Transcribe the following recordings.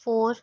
4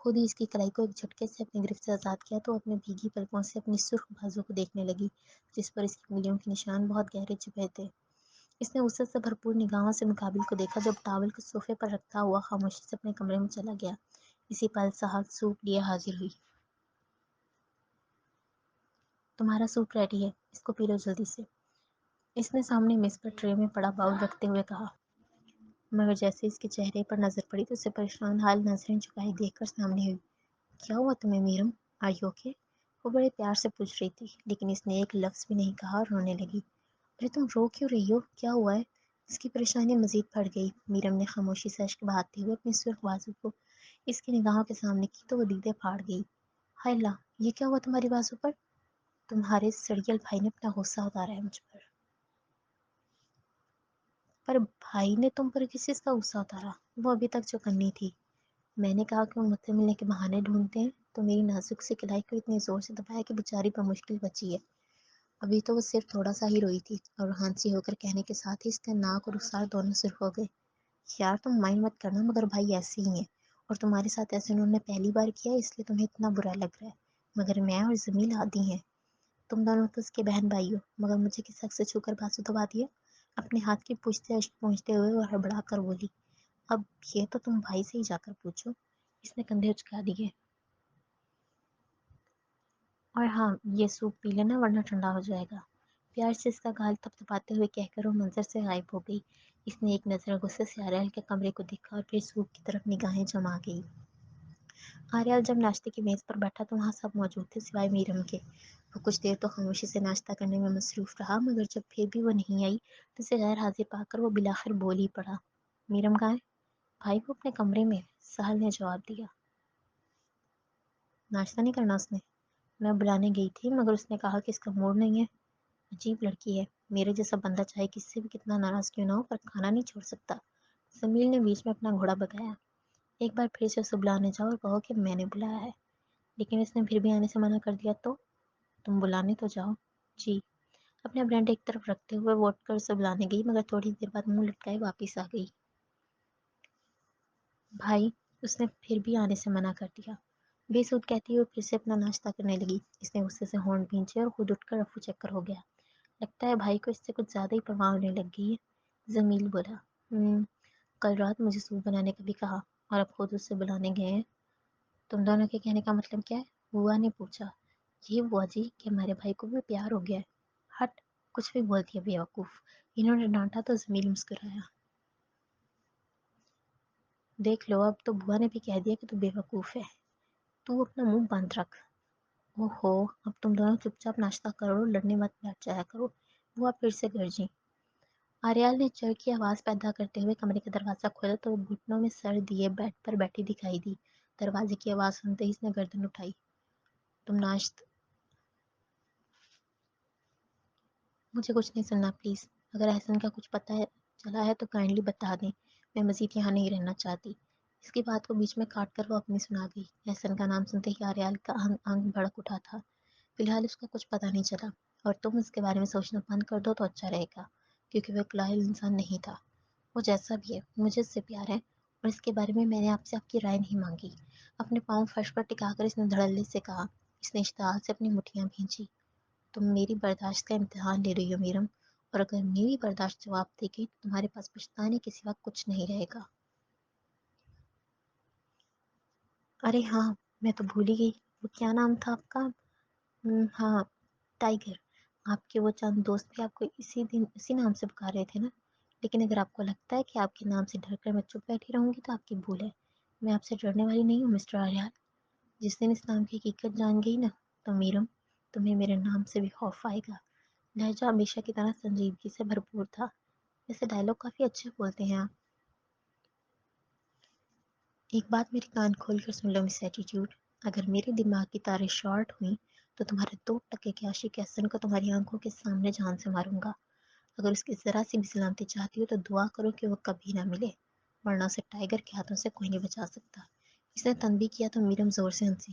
خود ہی اس کی کلائی کو ایک جھٹکے سے اپنی گرفت سے آزاد کیا تو اپنے بھیگی پلکوں سے اپنی سرخ بازو کو دیکھنے لگی، جس پر اس کی انگلیوں کے نشان بہت گہرے چھپے تھے۔ اس نے غصے سے بھرپور نگاہوں سے مقابل کو دیکھا، جب ٹاول کو صوفے پر رکھا ہوا خاموشی سے اپنے کمرے میں چلا گیا۔ اسی پل صاحب سوپ لیے حاضر ہوئی۔ تمہارا سوپ ریڈی ہے، اس کو پی لو جلدی سے، اس نے سامنے میز پر ٹرے میں پڑا باؤل رکھتے ہوئے کہا، مگر جیسے اس کے چہرے پر نظر پڑی تو اسے پریشان حال نظریں چکائے دیکھ کر سامنے ہوئی۔ کیا ہوا تمہیں میرم؟ Are you okay? وہ بڑے پیار سے پوچھ رہی تھی، لیکن اس نے ایک لفظ بھی نہیں کہا اور رونے لگی۔ ارے تم رو کیوں رہی ہو؟ کیا ہوا ہے؟ اس کی پریشانی مزید بڑھ گئی۔ میرم نے خاموشی سے اشک بہاتے ہوئے اپنی سرخ بازو کو اس کی نگاہوں کے سامنے کی تو وہ دیدے پھاڑ گئی۔ ہائے اللہ، یہ کیا ہوا تمہاری بازو پر؟ تمہارے سڑیل بھائی نے اپنا غصہ اتارا ہے مجھ پر بھائی نے تم پر کس چیز کا غصہ اتارا؟ وہ ابھی تک جو کرنی تھی۔ میں نے کہا کہ وہ مجھ سے ملنے کے بہانے ڈھونڈتے ہیں تو میری نازک سی کلائی کو اتنی زور سے دبایا کہ بیچاری پر مشکل بچی ہے۔ ابھی تو وہ صرف تھوڑا سا ہی روئی تھی اور ہانسی ہو کر کہنے کے ساتھ ہی اس کا ناک اور رخسار دونوں سرخ ہو گئے۔ یار تم مائنڈ مت کرنا، مگر بھائی ایسے ہی ہیں اور تمہارے ساتھ ایسے انہوں نے پہلی بار کیا اس لیے تمہیں اتنا برا لگ رہا ہے، مگر میں اور زمین عادی ہیں۔ تم دونوں تو اس کے بہن بھائی ہو، مگر مجھے کس حق سے چھو کر بازو دبا دیا؟ اپنے ہاتھ کی پوچھتے اشک پہنچتے ہوئے وہ ہڑبڑا کر بولی، اب یہ تو تم بھائی سے ہی جا کر پوچھو۔ اس نے کندھے اچکا دیے۔ اور ہاں، یہ سوپ پی لینا ورنہ ٹھنڈا ہو جائے گا۔ پیار سے اس کا گال تھپتھپاتے ہوئے کہہ کر وہ منظر سے غائب ہو گئی۔ اس نے ایک نظر غصے سے آریال کے کمرے کو دیکھا اور پھر سوپ کی طرف نگاہیں جما گئی۔ آریال جب ناشتے کی میز پر بیٹھا تو وہاں سب موجود تھے سوائے میرم کے۔ وہ کچھ دیر تو خاموشی سے ناشتہ کرنے میں مصروف رہا، مگر جب پھر بھی وہ نہیں آئی تو اسے غیر حاضر پا کر وہ بالآخر بول ہی پڑا، میرم کہاں ہے؟ بھائی وہ اپنے کمرے میں، سہل نے جواب دیا۔ ناشتہ نہیں کرنا اس نے؟ میں بلانے گئی تھی مگر اس نے کہا کہ اس کا موڈ نہیں ہے۔ عجیب لڑکی ہے، میرے جیسا بندہ چاہے کس سے بھی کتنا ناراض کیوں نہ ہو پر کھانا نہیں چھوڑ سکتا۔ سمیل نے بیچ میں اپنا گھوڑا بگایا، ایک بار پھر سے اسے بلانے جاؤ اور کہو کہ میں نے بلایا ہے۔ لیکن اس نے پھر بھی آنے سے منع کر دیا تو تم بلانے تو جاؤ۔ جی۔ اپنا برانڈ ایک طرف رکھتے ہوئے وہ اٹھ کر اسے بلانے گئی، مگر تھوڑی دیر بعد منہ لٹکائے واپس آ گئی۔ بھائی، اس نے پھر بھی آنے سے منع کر دیا، بے سود کہتی ہوئے پھر سے اپنا ناشتہ کرنے لگی۔ اس نے غصے سے ہونٹ بھینچے اور خود اٹھ کر رفو چکر ہو گیا۔ لگتا ہے بھائی کو اس سے کچھ زیادہ ہی پرواہ ہونے لگ گئی ہے۔ جمیل بولا، کل رات مجھے سوپ بنانے کا بھی کہا اور اب خود اسے بلانے گئے ہیں۔ تم دونوں کے کہنے کا مطلب کیا ہے؟ بوا نے پوچھا۔ یہ بوا جی کہ ہمارے بھائی کو بھی پیار ہو گیا ہے۔ ہٹ، کچھ بھی بولتی ہے بیوقوف، انہوں نے ڈانٹا تو جمیل مسکرایا۔ دیکھ لو، اب تو بوا نے بھی کہہ دیا کہ تو بیوقوف ہے۔ تو اپنا منہ بند رکھ۔ اوہو، اب تم دونوں چپ چاپ ناشتہ کرو، لڑنے مت بیٹھ جایا کرو، بوا پھر سے گرجی۔ آریال نے چڑ کی آواز پیدا کرتے ہوئے کمرے کا دروازہ کھولا تو وہ گھٹنوں میں سر دیے بیڈ پر بیٹھی دکھائی دی۔ دروازے کی آواز سنتے ہی اس نے گردن اٹھائی۔ تم مجھے کچھ نہیں سننا پلیز، اگر احسن کا کچھ پتہ چلا ہے تو کائنڈلی بتا دیں، میں مزید یہاں نہیں رہنا چاہتی۔ اس کی بات کو بیچ میں کاٹ کر وہ اپنی سنا گئی۔ احسن کا نام سنتے ہی آریال کا انگ انگ بھڑک اٹھا تھا۔ فی الحال اس کا کچھ پتہ نہیں چلا اور تم اس کے بارے میں سوچنا بند کر دو تو اچھا رہے گا، کیونکہ وہ ایک لاحل انسان نہیں تھا۔ وہ جیسا بھی ہے مجھے اس سے پیار ہے اور اس کے بارے میں نے آپ سے آپ کی رائے نہیں مانگی۔ اپنے پاؤں فرش پر ٹکا کر اس نے دھڑلے سے کہا۔ اس نے اشتعال سے اپنی مٹھیاں بھینچی۔ تم میری برداشت کا امتحان لے رہی ہو میرم، اور اگر میری برداشت جواب دے گی تو تمہارے پاس پچھتانے کے سوا کچھ نہیں رہے گا۔ ارے ہاں، میں تو بھول ہی گئی، وہ کیا نام تھا آپ کا؟ ہاں، ٹائیگر۔ آپ کے وہ چند دوست بھی آپ کو اسی نام سے پکار رہے تھے نا؟ لیکن اگر آپ کو لگتا ہے کہ آپ کے نام سے ڈر کر میں چپ بیٹھی رہوں گی تو آپ کی بھول ہے۔ میں آپ سے ڈرنے والی نہیں ہوں مسٹر آریال۔ جس دن اس نام کی حقیقت جان گئی نا تو میرم، تمہیں میرے نام سے بھی خوف آئے گا۔ لہجہ ہمیشہ کی طرح سنجیدگی سے بھرپور تھا۔ ویسے ڈائلاگ کافی اچھے بولتے ہیں آپ۔ ایک بات میری کان کھول کر سن لو مس ایٹیٹیوڈ، اگر میرے دماغ کی تاریں شارٹ ہوئیں تو تمہارے 2% کے عاشق احسن کو تمہاری آنکھوں کے سامنے جان سے ماروں گا۔ اگر اس کی ذرا سی بھی سلامتی چاہتی ہو تو دعا کرو کہ وہ کبھی نہ ملے، ورنہ اسے ٹائیگر کے ہاتھوں سے کوئی نہیں بچا سکتا۔ اس نے تنبیہ کیا تو میرم زور سے ہنسی۔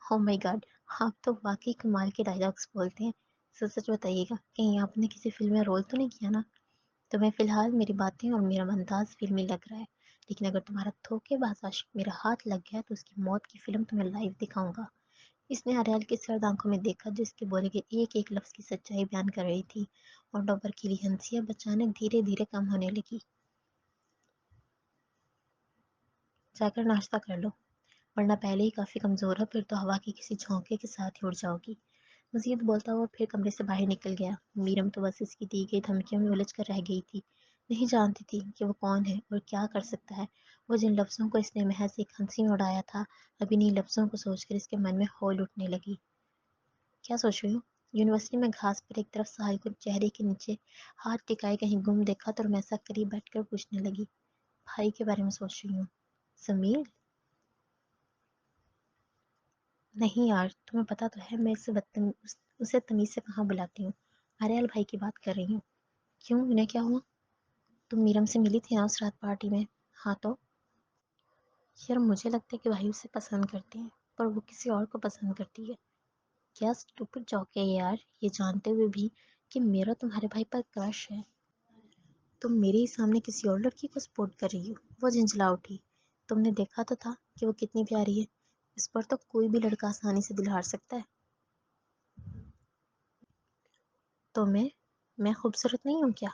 او مائی گاڈ، آپ تو واقعی کمال کے ڈائلاگس بولتے ہیں۔ سچ سچ بتائیے گا، کہیں آپ نے کسی فلم میں رول تو نہیں کیا نا؟ تمہیں فی الحال میری باتیں اور میرا انداز فلمی لگ رہا ہے، لیکن اگر تمہارا دھوکے باز عاشق میرا ہاتھ لگ گیا تو اس کی موت کی فلم تمہیں لائیو دکھاؤں گا۔ اس نے اریال کی سرد آنکھوں میں دیکھا جو اس کے بولے کے ایک ایک لفظ کی سچائی بیان کر رہی تھی، اور ڈوبر کی لی ہنسی اب اچانک دھیرے دھیرے کم ہونے لگی۔ جا کر ناشتہ کر لو، ورنہ پہلے ہی کافی کمزور ہو، پھر تو ہوا کے کسی جھونکے کے ساتھ ہی اڑ جاؤ گی۔ مزید بولتا ہوا پھر کمرے سے باہر نکل گیا۔ میرم تو بس اس کی دی گئی دھمکیوں میں الجھ کر رہ گئی تھی، نہیں جانتی تھی کہ وہ کون ہے اور کیا کر سکتا ہے۔ وہ جن لفظوں کو اس نے محض ایک ہنسی میں اڑایا تھا، اب انہی لفظوں کو سوچ کر اس کے من میں ہول اٹھنے لگی۔ کیا سوچ رہی ہوں؟ یونیورسٹی میں گھاس پر ایک طرف ساحل کو چہرے کے نیچے ہاتھ ٹکائے کہیں گم دیکھا تو رمیسا قریب بیٹھ کر پوچھنے لگی، بھائی کے بارے میں سوچ رہی ہوں؟ سمیل؟ نہیں یار، تمہیں پتا تو ہے میں اسے تمیز سے کہاں بلاتی ہوں، اریال بھائی کی بات کر رہی ہوں۔ کیوں، انہیں کیا ہوا؟ تم میرم سے ملی تھی نا اس رات پارٹی میں؟ ہاں تو؟ یار مجھے لگتا ہے کہ بھائی اسے پسند کرتے ہیں، پر وہ کسی اور کو پسند کرتی ہے۔ کیا اسٹوپڈ جوک ہے یار، یہ جانتے ہوئے بھی کہ میرا تمہارے بھائی پر کرش ہے۔ تم میرے ہی سامنے کسی اور لڑکی کو سپورٹ کر رہی ہو؟ وہ جھنجھلا اٹھی۔ تم نے دیکھا تو تھا کہ وہ کتنی پیاری ہے، اس پر تو کوئی بھی لڑکا آسانی سے دل ہار سکتا ہے۔ تو میں خوبصورت نہیں ہوں کیا؟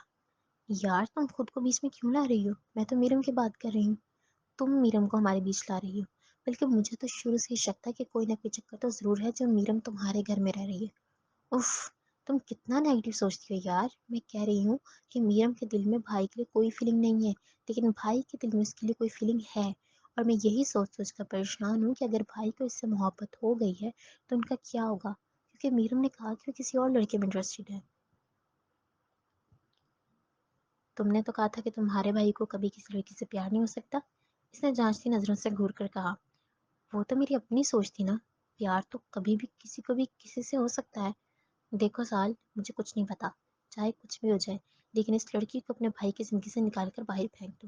یار تم خود کو بیچ میں کیوں لا رہی ہو؟ میں تو میرم کی بات کر رہی ہوں، تم میرم کو ہمارے بیچ لا رہی ہو۔ بلکہ مجھے تو شروع سے ہی شک تھا کہ کوئی نہ کوئی چکر تو ضرور ہے جو میرم تمہارے گھر میں رہ رہی ہے۔ اف، تم کتنا نیگیٹو سوچتی ہو یار۔ میں کہہ رہی ہوں کہ میرم کے دل میں بھائی کے لیے کوئی فیلنگ نہیں ہے، لیکن بھائی کے دل میں اس کے لیے کوئی فیلنگ ہے، اور میں یہی سوچ سوچ کر پریشان ہوں کہ اگر بھائی کو اس سے محبت ہو گئی ہے تو ان کا کیا ہوگا، کیونکہ میرم نے کہا کہ وہ کسی اور لڑکے میں انٹرسٹڈ ہے۔ تم نے تو کہا تھا کہ تمہارے بھائی کو کبھی کسی لڑکی سے پیار نہیں ہو سکتا، اس نے جانچتی نظروں سے گھور کر کہا۔ وہ تو میری اپنی سوچ تھی نا، پیار تو کبھی بھی کسی کو بھی کسی سے ہو سکتا ہے۔ دیکھو سال، مجھے کچھ نہیں پتا، چاہے کچھ بھی ہو جائے، لیکن اس لڑکی کو اپنے بھائی کی زندگی سے نکال کر باہر پھینک دو۔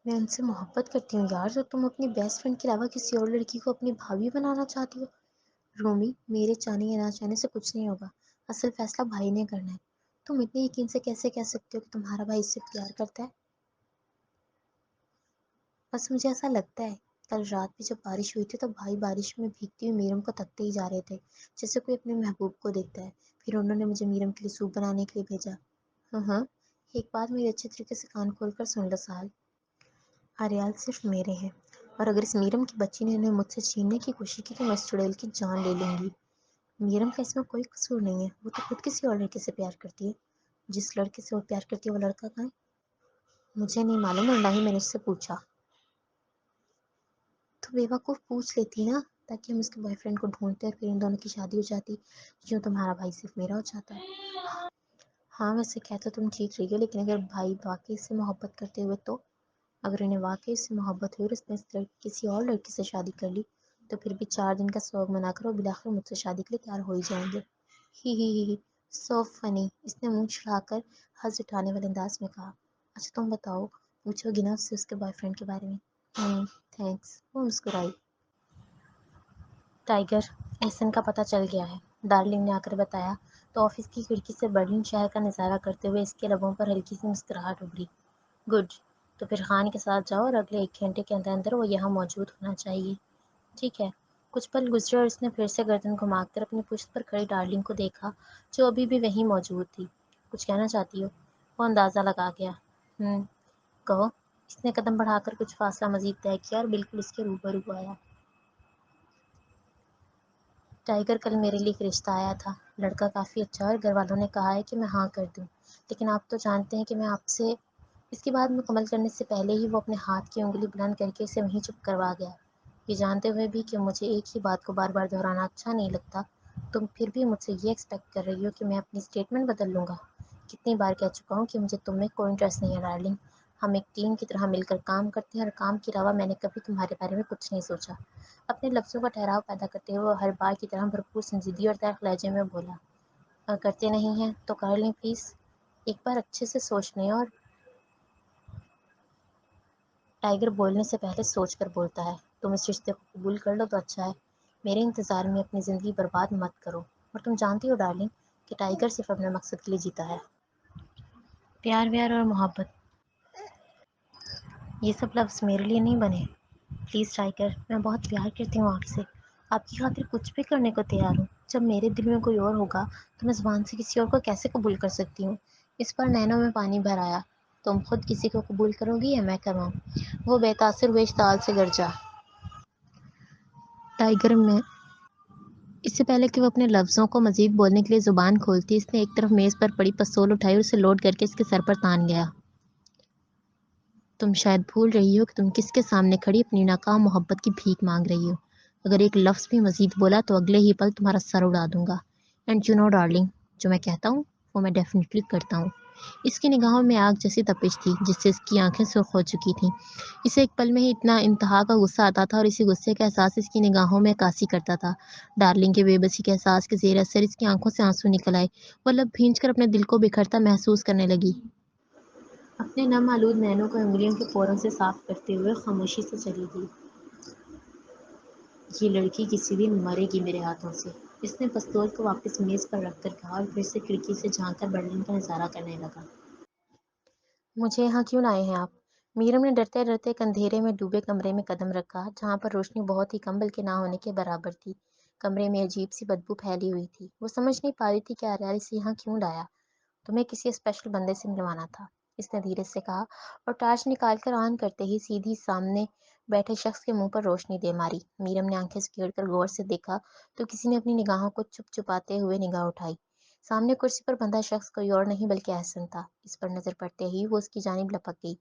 میں ان سے محبت کرتی ہوں یار، جو تم اپنی بیسٹ فرینڈ کے علاوہ کسی اور لڑکی کو اپنی بھابھی بنانا چاہتی ہو۔ رومی، میرے چاہنے یا نہ چاہنے سے کچھ نہیں ہوگا، اصل فیصلہ بھائی نے کرنا ہے۔ تم اتنے یقین سے کیسے کہہ سکتے ہو کہ تمہارا بھائی اس سے پیار کرتا ہے؟ بس مجھے ایسا لگتا ہے۔ کل رات بھی جب بارش ہوئی تھی تو بھائی بارش میں بھیگتی ہوئی میرم کو تکتے ہی جا رہے تھے، جیسے کوئی اپنے محبوب کو دیکھتا ہے۔ پھر انہوں نے مجھے میرم کے لیے سوپ بنانے کے لیے بھیجا۔ ہاں ہاں، ایک بات میری اچھے طریقے سے کان کھول کر سن لو سال، اریال صرف میرے ہیں، اور اگر اس میرم کی بچی نے انہیں مجھ سے چھیننے کی کوشش کی تو میں اس چڑیل کی جان لے لوں گی۔ میرم کا اس میں کوئی قصور نہیں ہے، وہ تو خود کسی اور لڑکے سے پیار کرتی ہے۔ جس لڑکے سے وہ پیار کرتی ہے وہ لڑکا کہاں ہے؟ مجھے نہیں معلوم، اور نہ ہی میں نے اس سے پوچھا۔ تو بیوقوف پوچھ لیتی نا، تاکہ ہم اس کے بوائے فرینڈ کو ڈھونڈتے اور پھر ان دونوں کی شادی ہو جاتی، یوں تمہارا بھائی صرف میرا ہو جاتا ہے۔ ہاں ویسے کہہ تو تم ٹھیک رہی ہو، لیکن اگر بھائی واقعی اس سے محبت کرتے ہوئے تو؟ اگر انہیں واقعی اس سے محبت ہوئی اور اس نے کسی اور لڑکی سے شادی کر لی تو پھر بھی 4 دن کا سوگ منا کر وہ بالآخر مجھ سے شادی کے لیے تیار ہو ہی جائیں گے۔ ہی، سو فنی، اس نے منہ چھڑا کر ہنس اٹھانے والے انداز میں کہا۔ اچھا تم بتاؤ، پوچھو گی نا اس سے اس کے بوائے فرینڈ کے بارے میں؟ تھینکس، وہ مسکرائی۔ ٹائیگر، احسن کا پتہ چل گیا ہے، ڈارلنگ نے آ کر بتایا تو آفس کی کھڑکی سے برلن شہر کا نظارہ کرتے ہوئے اس کے لبوں پر ہلکی سی مسکراہٹ ابھری۔ گڈ، تو پھر خان کے ساتھ جاؤ اور اگلے 1 گھنٹے کے اندر اندر وہ یہاں موجود ہونا چاہیے۔ ٹھیک ہے۔ کچھ پل گزرے اور اس نے پھر سے گردن گھما کر اپنی پشت پر کھڑی ڈارلنگ کو دیکھا جو ابھی بھی وہیں موجود تھی۔ کچھ کہنا چاہتی ہو؟ وہ اندازہ لگا گیا۔ کہو۔ اس نے قدم بڑھا کر کچھ فاصلہ مزید طے کیا اور بالکل اس کے روبرو آیا۔ ٹائیگر، کل میرے لیے ایک رشتہ آیا تھا، لڑکا کافی اچھا، اور گھر والوں نے کہا ہے کہ میں ہاں کر دوں، لیکن آپ تو جانتے ہیں کہ میں آپ سے… اس کی بات مکمل کرنے سے پہلے ہی وہ اپنے ہاتھ کی انگلی بلند کر کے اسے وہیں چپ کروا گیا۔ یہ جانتے ہوئے بھی کہ مجھے ایک ہی بات کو بار بار دہرانا اچھا نہیں لگتا، تم پھر بھی مجھ سے یہ ایکسپیکٹ کر رہی ہو کہ میں اپنی اسٹیٹمنٹ بدل لوں گا؟ کتنی بار کہہ چکا ہوں کہ مجھے تم میں کوئی انٹرسٹ نہیں ہے ڈارلنگ، ہم ایک ٹیم کی طرح مل کر کام کرتے ہیں، اور کام کے علاوہ میں نے کبھی تمہارے بارے میں کچھ نہیں سوچا۔ اپنے لفظوں کا ٹھہراؤ پیدا کرتے ہوئے وہ ہر بار کی طرح بھرپور سنجیدگی اور تلخ لہجے میں بولا۔ کرتے نہیں ہیں تو کر لیں پلیز، ایک بار اچھے سے سوچ لیں۔ اور ٹائیگر بولنے سے پہلے سوچ کر بولتا ہے، تم اس رشتے کو قبول کر لو تو اچھا ہے، میرے انتظار میں اپنی زندگی برباد مت کرو۔ اور تم جانتی ہو ڈارلنگ کہ ٹائیگر صرف اپنے مقصد کے لیے جیتا ہے، پیار ویار اور محبت۔ یہ سب لفظ میرے لیے نہیں بنے. پلیز ٹائگر، میں بہت پیار کرتی ہوں آپ سے. آپ کی خاطر کچھ بھی کرنے کو تیار ہوں. جب میرے دل میں کوئی اور ہوگا تو میں زبان سے کسی اور کو کیسے قبول کر سکتی ہوں؟ اس پر نینوں میں پانی بھر آیا. تم خود کسی کو قبول کرو گی یا میں کرواؤں؟ وہ بے تاثر ہوئے اشتعال سے گرجا. ٹائگر، میں اس سے پہلے کہ وہ اپنے لفظوں کو مزید بولنے کے لیے زبان کھولتی، اس نے ایک طرف میز پر پڑی پستول اٹھائی اور اسے لوڈ کر کے اس کے سر پر تان گیا. تم شاید بھول رہی ہو کہ تم کس کے سامنے کھڑی اپنی ناکام محبت کی بھیک مانگ رہی ہو. اگر ایک لفظ بھی مزید بولا تو اگلے ہی پل تمہارا سر اڑا دوں گا. اینڈ یو نو ڈارلنگ، جو میں کہتا ہوں وہ میں ڈیفینیٹلی کرتا ہوں. اس کی نگاہوں میں آگ جیسی تپش تھی جس سے اس کی آنکھیں سرخ ہو چکی تھیں. اسے ایک پل میں ہی اتنا انتہا کا غصہ آتا تھا اور اسی غصے کا احساس اس کی نگاہوں میں عکاسی کرتا تھا. ڈارلنگ کے بے بسی کے احساس کے زیر اثر اس کی آنکھوں سے آنسو نکل آئے. وہ لب بھینچ کر اپنے دل کو بکھرتا محسوس کرنے لگی. اپنے نم آلود نینوں کو انگلیوں کے پوروں سے صاف کرتے ہوئے خاموشی سے چلی گئی. یہ لڑکی کسی دن مرے گی میرے ہاتھوں سے. اس نے پستول کو واپس میز پر رکھ کر کہا اور پھر سے کھڑکی سے جھانک کر برلن کا نظارہ کرنے لگا. مجھے یہاں کیوں لائے ہیں آپ؟ میرم نے ڈرتے ڈرتے ایک اندھیرے میں ڈوبے کمرے میں قدم رکھا جہاں پر روشنی بہت ہی کم بلکہ نہ ہونے کے برابر تھی. کمرے میں عجیب سی بدبو پھیلی ہوئی تھی. وہ سمجھ نہیں پا رہی تھی کہ آریال اسے یہاں کیوں لایا. تمہیں کسی اسپیشل بندے سے ملوانا تھا، اس نے دھیرے سے کہا اور ٹارچ نکال کر آن کرتے ہی سیدھی سامنے بیٹھے شخص کے منہ پر روشنی دے ماری. میرم نے آنکھیں سکیڑ کر غور سے دیکھا تو کسی نے اپنی نگاہوں کو چھپ چھپاتے ہوئے نگاہ اٹھائی. سامنے کرسی پر بندھا شخص کوئی اور نہیں بلکہ احسن تھا. اس پر نظر پڑتے ہی وہ اس کی جانب لپک گئی.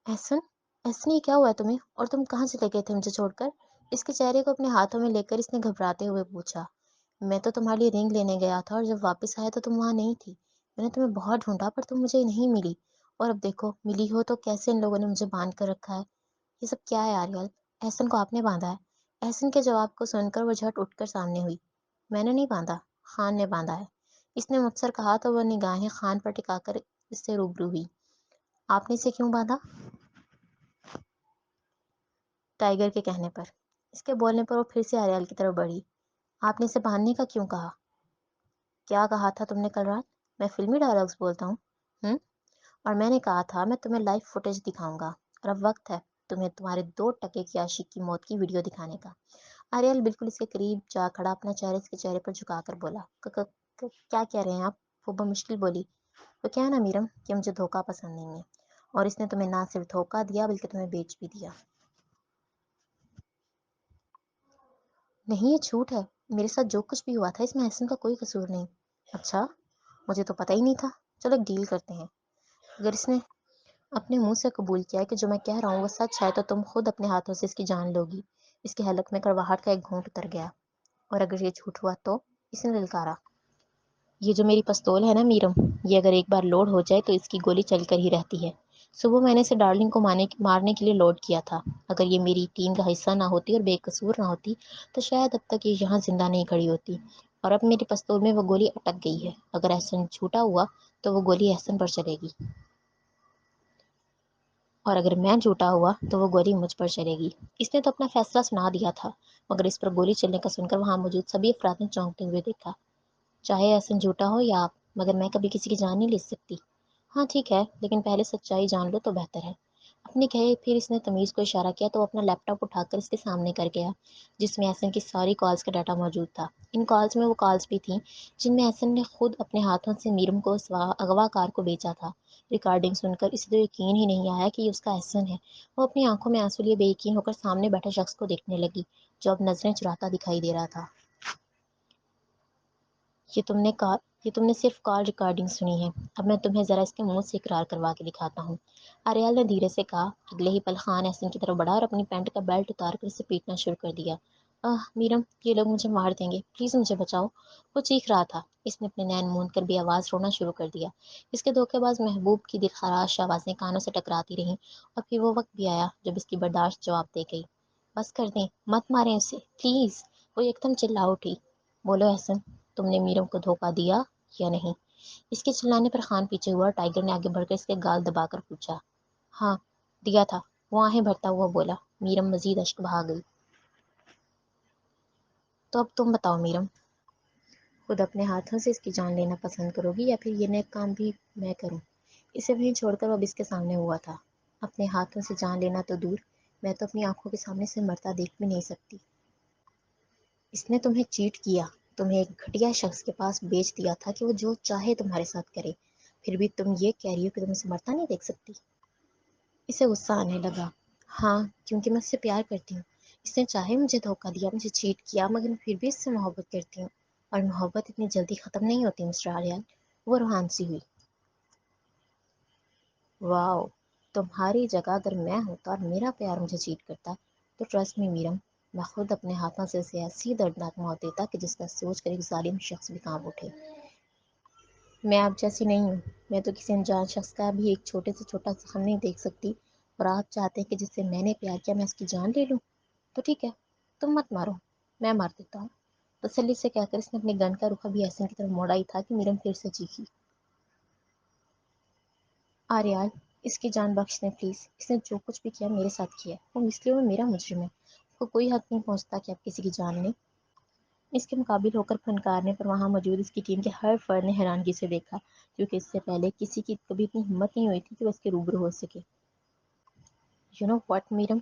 احسن، احسن یہ کیا ہوا ہے تمہیں؟ اور تم کہاں چلے گئے تھے مجھے چھوڑ کر؟ اس کے چہرے کو اپنے ہاتھوں میں لے کر اس نے گھبراتے ہوئے پوچھا. میں تو تمہارے لیے رنگ لینے گیا تھا اور جب واپس آیا تو تم وہاں نہیں تھی. میں نے تمہیں بہت ڈھونڈا پر تم مجھے نہیں ملی. اور اب دیکھو ملی ہو تو کیسے ان لوگوں نے مجھے باندھ کر رکھا ہے. یہ سب کیا ہے آریال؟ احسن کو آپ نے باندھا ہے؟ احسن کے جواب کو سن کر وہ جھٹ اٹھ کر سامنے ہوئی. میں نے نہیں باندھا، خان نے باندھا ہے. اس نے مجھ سے کہا تو وہ نگاہیں خان پر ٹکا کر اس سے روبرو ہوئی. آپ نے اسے کیوں باندھا؟ ٹائگر کے کہنے پر. اس کے بولنے پر وہ پھر سے آریال کی طرف بڑھی. آپ نے اسے باندھنے کا کیوں کہا؟ کیا کہا تھا تم نے کل رات؟ میں فلمی ڈائلاگز بولتا ہوں اور میں نے کہا تھا میں تمہیں لائیو فوٹیج دکھاؤں گا اور اب وقت ہے تمہیں تمہارے 2 ٹکے کی عاشق کی موت کی ویڈیو دکھانے کا. آریال بالکل اس کے قریب جا کھڑا اپنا چہرہ اس کے چہرے پر جھکا کر بولا. کیا کہہ رہے ہیں آپ؟ وہ بمشکل بولی. وہ کیا نا میرم کہ مجھے دھوکہ پسند نہیں ہے اور اس نے تمہیں نہ صرف دھوکہ دیا بلکہ تمہیں بیچ بھی دیا. نہیں یہ جھوٹ ہے. میرے ساتھ جو کچھ بھی ہوا تھا اس میں احسن کا کوئی قصور نہیں. اچھا، مجھے تو پتہ ہی نہیں تھا. چلو ایک ڈیل کرتے ہیں. اگر اس نے اپنے منہ سے قبول کیا کہ جو میں کہہ رہا ہوں وہ سچ ہے تو تم خود اپنے ہاتھوں سے اس کی جان لو گی. اس کے حلق میں کڑواہٹ کا ایک گھونٹ اتر گیا. اور اگر یہ جھوٹ ہوا تو؟ اس نے للکارا. یہ جو میری پستول ہے نا میرم، یہ اگر ایک بار لوڈ ہو جائے تو اس کی گولی چل کر ہی رہتی ہے. صبح میں نے اسے ڈارلنگ کو مارنے کے لیے لوڈ کیا تھا. اگر یہ میری ٹیم کا حصہ نہ ہوتی اور بے قصور نہ ہوتی تو شاید اب تک یہ یہاں زندہ نہیں کھڑی ہوتی. اور اب میری پستول میں وہ گولی اٹک گئی ہے. اگر احسن جھوٹا ہوا تو وہ گولی احسن پر چلے گی اور اگر میں جھوٹا ہوا تو وہ گولی مجھ پر چلے گی. اس نے تو اپنا فیصلہ سنا دیا تھا مگر اس پر گولی چلنے کا سن کر وہاں موجود سبھی افراد نے چونکتے ہوئے دیکھا. چاہے احسن جھوٹا ہو یا آپ، مگر میں کبھی کسی کی جان نہیں لے سکتی. ہاں ٹھیک ہے، لیکن پہلے سچائی جان لو تو بہتر ہے. اپنے کہے پھر اس نے تمیز کو اشارہ کیا تو وہ اپنا لیپ ٹاپ اٹھا کر اس کے سامنے کر گیا جس میں احسن کی ساری کالز کا ڈاٹا موجود تھا. ان کالز میں وہ کالز بھی تھیں جن میں احسن نے خود اپنے ہاتھوں سے میرم کو اغوا کار کو بیچا تھا. ریکارڈنگ سن کر اسے تو یقین ہی نہیں آیا کہ یہ اس کا احسن ہے. وہ اپنی آنکھوں میں آنسو لیے بے یقین ہو کر سامنے بیٹھے شخص کو دیکھنے لگی جو اب نظریں چراتا دکھائی دے رہا تھا. یہ تم نے صرف کال ریکارڈنگ سنی ہے. اب میں تمہیں ذرا اس کے منہ سے اقرار کروا کے دکھاتا ہوں. آریال نے دھیرے سے کہا. اگلے ہی پل خان احسن کی طرف بڑھا اور اپنی پینٹ کا بیلٹ اتار کر اسے پیٹنا شروع کر دیا. میرم، یہ لوگ مجھے مار دیں گے، پلیز مجھے بچاؤ. وہ چیخ رہا تھا. اس نے اپنے نین موند کر بھی آواز رونا شروع کر دیا. اس کے دھوکے باز محبوب کی دلخراش آوازیں کانوں سے ٹکراتی رہیں اور پھر وہ وقت بھی آیا جب اس کی برداشت جواب دے گئی. بس کر دیں، مت ماریں اسے پلیز. وہ ایک دم چلا اٹھی. بولو احسن، تم نے میرم کو دھوکہ دیا یا نہیں؟ اس کے چلانے پر خان پیچھے ہوا اور ٹائگر نے آگے بڑھ کر اس کے گال دبا کر پوچھا. ہاں دیا تھا، وہ آہیں بھرتا ہوا بولا. میرم مزید اشک بہا گئی. تو اب تم بتاؤ میرم، خود اپنے ہاتھوں سے اس کی جان لینا پسند کرو گی یا پھر یہ نیک کام بھی میں کروں؟ اسے وہیں چھوڑ کر وہ اب اس کے سامنے ہوا تھا۔ اپنے ہاتھوں سے جان لینا تو دور، میں تو اپنی آنکھوں کے سامنے سے مرتا دیکھ بھی نہیں سکتی۔ اس نے تمہیں چیٹ کیا، تمہیں ایک گھٹیا شخص کے پاس بیچ دیا تھا کہ وہ جو چاہے تمہارے ساتھ کرے، پھر بھی تم یہ کہہ رہی ہو کہ تم اسے مرتا نہیں دیکھ سکتی۔ اسے غصہ آنے لگا۔ ہاں، کیونکہ میں اس سے پیار کرتی ہوں۔ اس نے چاہے مجھے دھوکہ دیا، مجھے چیٹ کیا، مگر میں پھر بھی اس سے محبت کرتی ہوں، اور محبت اتنی جلدی ختم نہیں ہوتی مسٹر آریان۔ وہ روحان سی ہوئی۔ واو، تمہاری جگہ اگر میں ہوتا اور میرا پیار مجھے چیٹ کرتا تو ٹرسٹ می میرم، میں خود اپنے ہاتھوں سے اسے ایسی دردناک موت دیتا کہ جس کا سوچ کر ایک ظالم شخص بھی کانپ اٹھے۔ میں آپ جیسی نہیں ہوں، میں تو کسی انجان شخص کا بھی ایک چھوٹے سے چھوٹا زخم نہیں دیکھ سکتی، اور آپ چاہتے ہیں کہ جس سے میں نے پیار کیا میں اس کی جان لے لوں؟ تو ٹھیک ہے، تم مت مارو، میں مار دیتا ہوں، تسلی سے کہہ کر اس نے اپنی گن کا رخ ابھی احسن کی طرف موڑا ہی تھا کہ میرم پھر سے چیخی۔ آریال، اس کی جان بخش دیں پلیز، اس نے جو کچھ بھی کیا میرے ساتھ کیا ہے، وہ مسئلے میں میرا مجرم ہے، اس کو کوئی حق نہیں پہنچتا کہ آپ کسی کی جان لیں۔ اس کے مقابل ہو کر فنکار نے پر وہاں موجود اس کی ٹیم کے ہر فرد نے حیرانگی سے دیکھا، کیونکہ اس سے پہلے کسی کی کبھی اتنی ہمت نہیں ہوئی تھی کہ وہ اس کے روبرو ہو سکے۔ یو نو واٹ میرم،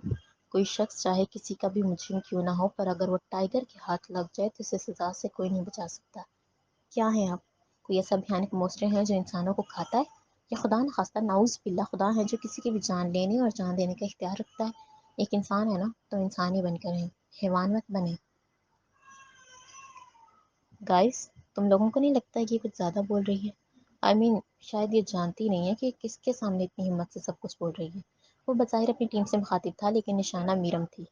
کوئی شخص چاہے کسی کا بھی مجرم کیوں نہ ہو، پر اگر وہ ٹائیگر کے ہاتھ لگ جائے تو اسے سزا سے کوئی نہیں بچا سکتا۔ کیا ہیں آپ؟ کوئی ایسا بھیانک مونسٹر ہے جو انسانوں کو کھاتا ہے، یا خدا نخواستہ نعوذ باللہ خدا ہے جو کسی کی بھی جان لینے اور جان دینے کا اختیار رکھتا ہے؟ ایک انسان ہے نا تو انسان ہی بن کر رہیں، حیوان مت بنے۔ گائز، تم لوگوں کو نہیں لگتا ہے کہ یہ کچھ زیادہ بول رہی ہے؟ شاید یہ جانتی نہیں ہے کہ کس کے سامنے اتنی ہمت سے سب کچھ بول رہی ہے۔ وہ بظاہر اپنی ٹیم سے مخاطب تھا، لیکن نشانہ میرم تھی۔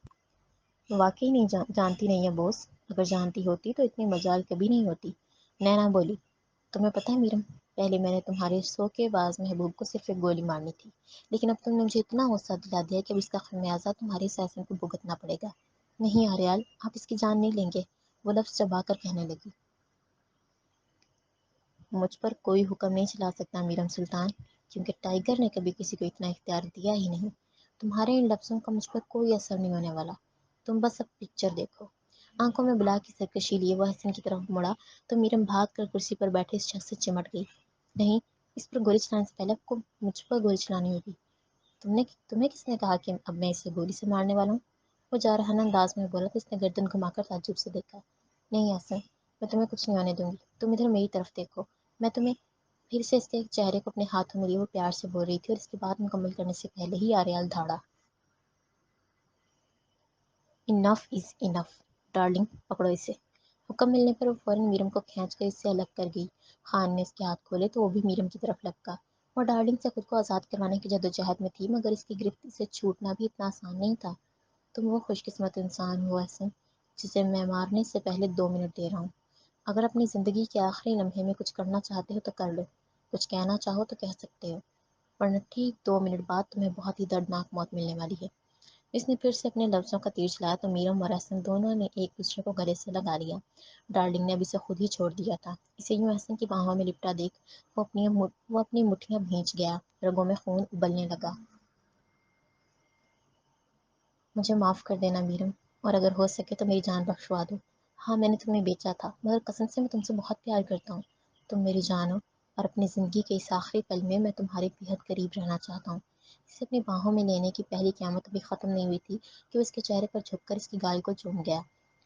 واقعی نہیں جانتی نہیں ہے بوس، اگر جانتی ہوتی تو اتنی مجال کبھی نہیں ہوتی۔ نینا بولی، تمہیں پتہ ہے میرم، پہلے میں نے تمہارے سوکے باز محبوب کو صرف ایک گولی مارنی تھی، لیکن اب تم نے مجھے اتنا غصہ دلا دیا کہ اب اس کا خمیازہ تمہاری سیسن کو بھگتنا پڑے گا۔ نہیں آریال، آپ اس کی جان نہیں لیں گے، وہ لفظ چبا کر کہنے لگی۔ مجھ پر کوئی حکم نہیں چلا سکتا میرم سلطان، کیونکہ ٹائیگر نے کبھی کسی کو اتنا اختیار دیا ہی نہیں۔ تمہارے ان لفظوں کا مجھ پر کوئی اثر نہیں ہونے والا، تم بس اب پکچر دیکھو۔ آنکھوں میں بلا کی سرکشی لیے وہ حسن کی طرف مڑا تو میرم بھاگ کر کرسی پر بیٹھے اس شخص سے چمٹ گئی۔ نہیں، اس پر گولی چلانے سے پہلے آپ کو مجھ پر گولی چلانی ہوگی۔ تمہیں کس نے کہا کہ اب میں اسے گولی سے مارنے والا ہوں؟ وہ جارحانہ انداز میں بولا تو اس نے گردن گھما کر تعجب سے دیکھا۔ نہیں احسن، میں تمہیں کچھ نہیں ہونے دوں گی، تم ادھر میری طرف دیکھو۔ میں تمہیں پھر سے اس کے چہرے کو اپنے ہاتھوں میں لیے وہ پیار سے بول رہی تھی، اور اس کی بات مکمل کرنے سے پہلے ہی آریال دھاڑا۔ انف از انف، ڈارلنگ، پکڑو اسے۔ حکم ملنے پر وہ فوراً میرم کو کھینچ کر اس سے الگ کر گئی۔ خان نے اس کے ہاتھ کھولے تو وہ بھی میرم کی طرف لپکا۔ وہ ڈارلنگ سے خود کو آزاد کروانے کی جدوجہد میں تھی، مگر اس کی گرفت سے چھوٹنا بھی اتنا آسان نہیں تھا۔ تم وہ خوش قسمت انسان ہو احسن، جسے میں مارنے سے پہلے 2 منٹ دے رہا ہوں۔ اگر اپنی زندگی کے آخری لمحے میں کچھ کرنا چاہتے ہو تو کر لو، کچھ کہنا چاہو تو کہہ سکتے ہو، ورنہ ٹھیک 2 منٹ بعد تمہیں بہت ہی دردناک موت ملنے والی ہے۔ اس نے پھر سے اپنے لفظوں کا تیر چلایا تو میرم اور احسن دونوں نے ایک دوسرے کو گلے سے لگا لیا۔ ڈارلنگ نے اب اسے خود ہی چھوڑ دیا تھا۔ اسے یوں احسن کی باہوں میں لپٹا دیکھ وہ اپنی مٹھیاں بھینچ گیا، رگوں میں خون ابلنے لگا۔ مجھے معاف کر دینا میرم، اور اگر ہو سکے تو میری جان بخشوا دو۔ ہاں، میں نے تمہیں بیچا تھا، مگر قسم سے میں تم سے بہت پیار کرتا ہوں، تم میری جان ہو، اور اپنی زندگی کے اس آخری پل میں تمہارے بےحد قریب رہنا چاہتا ہوں۔ اسے اپنی باہوں میں لینے کی پہلی قیامت ابھی ختم نہیں ہوئی تھی کہ وہ اس کے چہرے پر جھک کر اس کی گال کو چوم گیا۔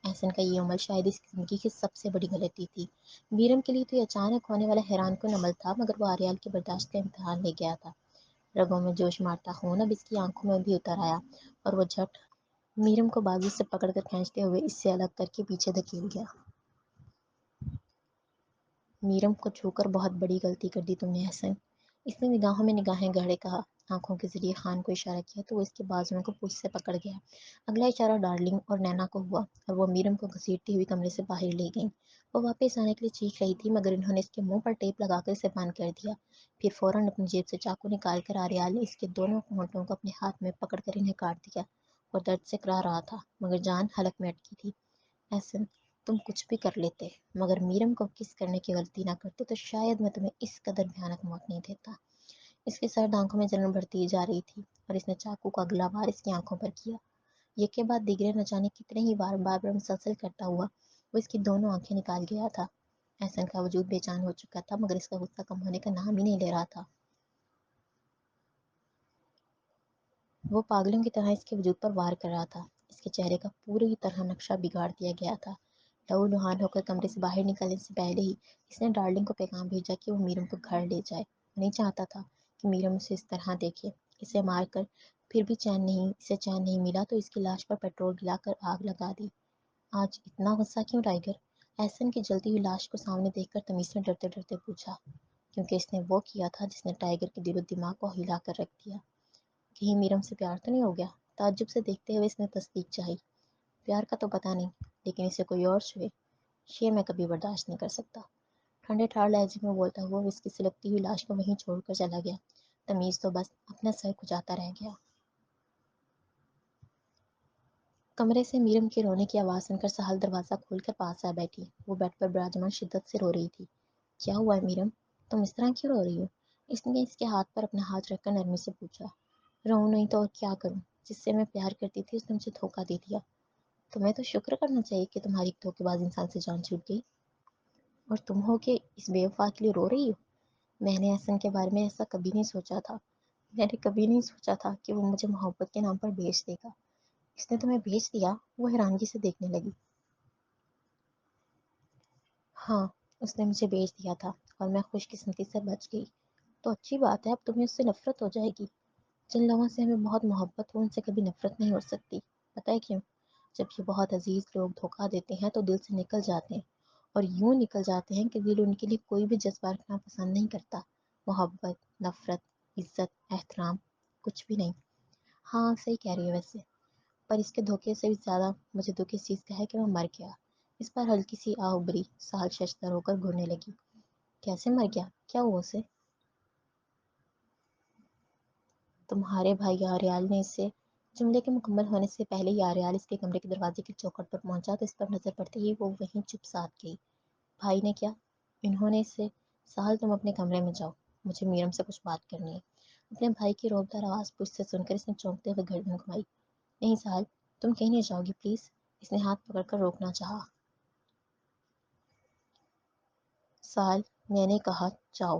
احسن کا یہ عمل شاید اس کی زندگی کی سب سے بڑی غلطی تھی۔ میرم کے لیے تو یہ اچانک ہونے والا حیران کن عمل تھا، مگر وہ آریال کے برداشت کا امتحان لے گیا تھا۔ رگوں میں جوش مارتا خون اب اس کی آنکھوں میں بھی اتر آیا، اور وہ جھٹ میرم کو بازو سے پکڑ کر کھینچتے ہوئے اس سے الگ کر کے پیچھے دھکیل گیا۔ میرم کو چھو کر بہت بڑی غلطی کر دی تم نے احسن، اس نے نگاہوں میں نگاہیں گہرے کہا۔ آنکھوں کے ذریعے خان کو اشارہ کیا تو وہ اس کے بازوؤں کو پشت سے پکڑ گیا۔ اگلا اشارہ ڈارلنگ اور نینا کو ہوا، اور وہ میرم کو گھسیٹتی ہوئی کمرے سے باہر لے گئیں۔ وہ واپس آنے کے لیے چیخ رہی تھی، مگر انہوں نے اس کے منہ پر ٹیپ لگا کر اسے بند کر دیا۔ پھر فوراً اپنی جیب سے چاقو نکال کر آریال نے اس کے دونوں ہونٹوں کو اپنے ہاتھ میں پکڑ کر انہیں کاٹ دیا۔ وہ درد سے کراہ رہا تھا، مگر جان حلق میں اٹکی تھی۔ احسن، تم کچھ بھی کر لیتے، مگر میرم کو کس کرنے کی غلطی نہ کرتے تو شاید میں تمہیں اس قدر بھیانک موت نہیں دیتا۔ اس کی سرد آنکھوں میں جلن بڑھتی جا رہی تھی، اور اس نے چاقو کو اگلا بار اس کی آنکھوں پر کیا۔ یہ کے بعد دیگرے نہ جانے کتنے ہی بار بار بار مسلسل کرتا ہوا وہ اس کی دونوں آنکھیں نکال گیا تھا۔ احسن کا وجود بے جان ہو چکا تھا، مگر اس کا غصہ کم ہونے کا نام ہی نہیں لے رہا تھا۔ وہ پاگلوں کی طرح اس کے وجود پر وار کر رہا تھا۔ اس کے چہرے کا پوری طرح نقشہ بگاڑ دیا گیا تھا۔ لہو لہان ہو کر کمرے سے باہر نکلنے سے پہلے ہی اس نے ڈارلنگ کو پیغام بھیجا کہ وہ میرم کو گھر لے جائے۔ نہیں چاہتا تھا کہ میرم اسے اس طرح دیکھے۔ اسے مار کر پھر بھی اسے چین نہیں ملا تو اس کی لاش پر پیٹرول گلا کر آگ لگا دی۔ آج اتنا غصہ کیوں ٹائیگر؟ احسن کی جلتی ہوئی لاش کو سامنے دیکھ کر تمیز نے ڈرتے ڈرتے پوچھا۔ کیونکہ اس نے وہ کیا تھا جس نے ٹائیگر کے دل و دماغ کو ہلا کر رکھ دیا۔ کہیں میرم سے پیار تو نہیں ہو گیا؟ تعجب سے دیکھتے ہوئے اس نے تصدیق چاہی۔ پیار کا تو پتہ نہیں، لیکن اسے کوئی اور چھوئے، یہ میں کبھی برداشت نہیں کر سکتا۔ ٹھنڈے ٹھار لہجے میں بولتا ہوا وہ اس کی سلگتی ہوئی لاش کو وہیں چھوڑ کر چلا گیا۔ تمیز تو بس اپنا سر کھجاتا رہ گیا۔ کمرے سے میرم کے رونے کی آواز سن کر سہل دروازہ کھول کر پاس آ بیٹھی۔ وہ بیڈ پر براجمان شدت سے رو رہی تھی۔ کیا ہوا ہے میرم؟ تم اس طرح کیوں رو رہی ہو؟ اس نے اس کے ہاتھ پر اپنا ہاتھ رکھ کر نرمی سے پوچھا۔ رو نہیں تو اور کیا کروں؟ جس سے میں پیار کرتی تھی اس نے مجھے دھوکہ دے دیا۔ تمہیں تو شکر کرنا چاہیے کہ تمہاری ایک دھوکے باز انسان سے جان چھوٹ گئی، اور تم ہو کہ اس بے وفا کے لیے رو رہی ہو۔ میں نے احسن کے بارے میں ایسا کبھی نہیں سوچا تھا۔ میں نے کبھی نہیں سوچا تھا کہ وہ مجھے محبت کے نام پر بیچ دے گا۔ اس نے تمہیں بیچ دیا؟ وہ حیرانگی سے دیکھنے لگی۔ ہاں، اس نے مجھے بیچ دیا تھا اور میں خوش قسمتی سے بچ گئی۔ تو اچھی بات ہے، اب تمہیں اس سے نفرت ہو جائے گی۔ جن لوگوں سے ہمیں بہت محبت ہو ان سے کبھی نفرت نہیں ہو سکتی۔ پتہ ہے کیوں؟ جب یہ بہت عزیز لوگ دھوکہ دیتے ہیں تو دل سے نکل جاتے ہیں، اور یوں نکل جاتے ہیں کہ دل ان کے لیے کوئی بھی جذبہ رکھنا پسند نہیں کرتا۔ محبت، نفرت، عزت، احترام، کچھ بھی نہیں۔ ہاں صحیح کہہ رہی ہے ویسے، پر اس کے دھوکے سے بھی زیادہ مجھے دکھ اس چیز کا ہے کہ میں مر گیا۔ اس پر ہلکی سی آہ ابھری۔ سال ششدر ہو کر گھورنے لگی۔ کیسے مر گیا؟ کیا ہوا اسے؟ تمہارے بھائی آریال نے اسے… جملے کے مکمل ہونے سے پہلے ہی آریال اس کے کمرے کے دروازے کی چوکھٹ پر پہنچا تو اس پر نظر پڑتے ہی وہ وہیں چپ ساتھ گئی۔ بھائی نے کیا؟ انہوں نے اسے… سہل تم اپنے کمرے میں جاؤ، مجھے میرم سے کچھ بات کرنی ہے۔ اپنے بھائی کی روبدار آواز پشت سے سن کر اس نے چونکتے ہوئے گردن گھمائی۔ نہیں سہل، تم کہیں نہیں جاؤ گی پلیز؟ اس نے ہاتھ پکڑ کر روکنا چاہا۔ سال، میں نے کہا جاؤ،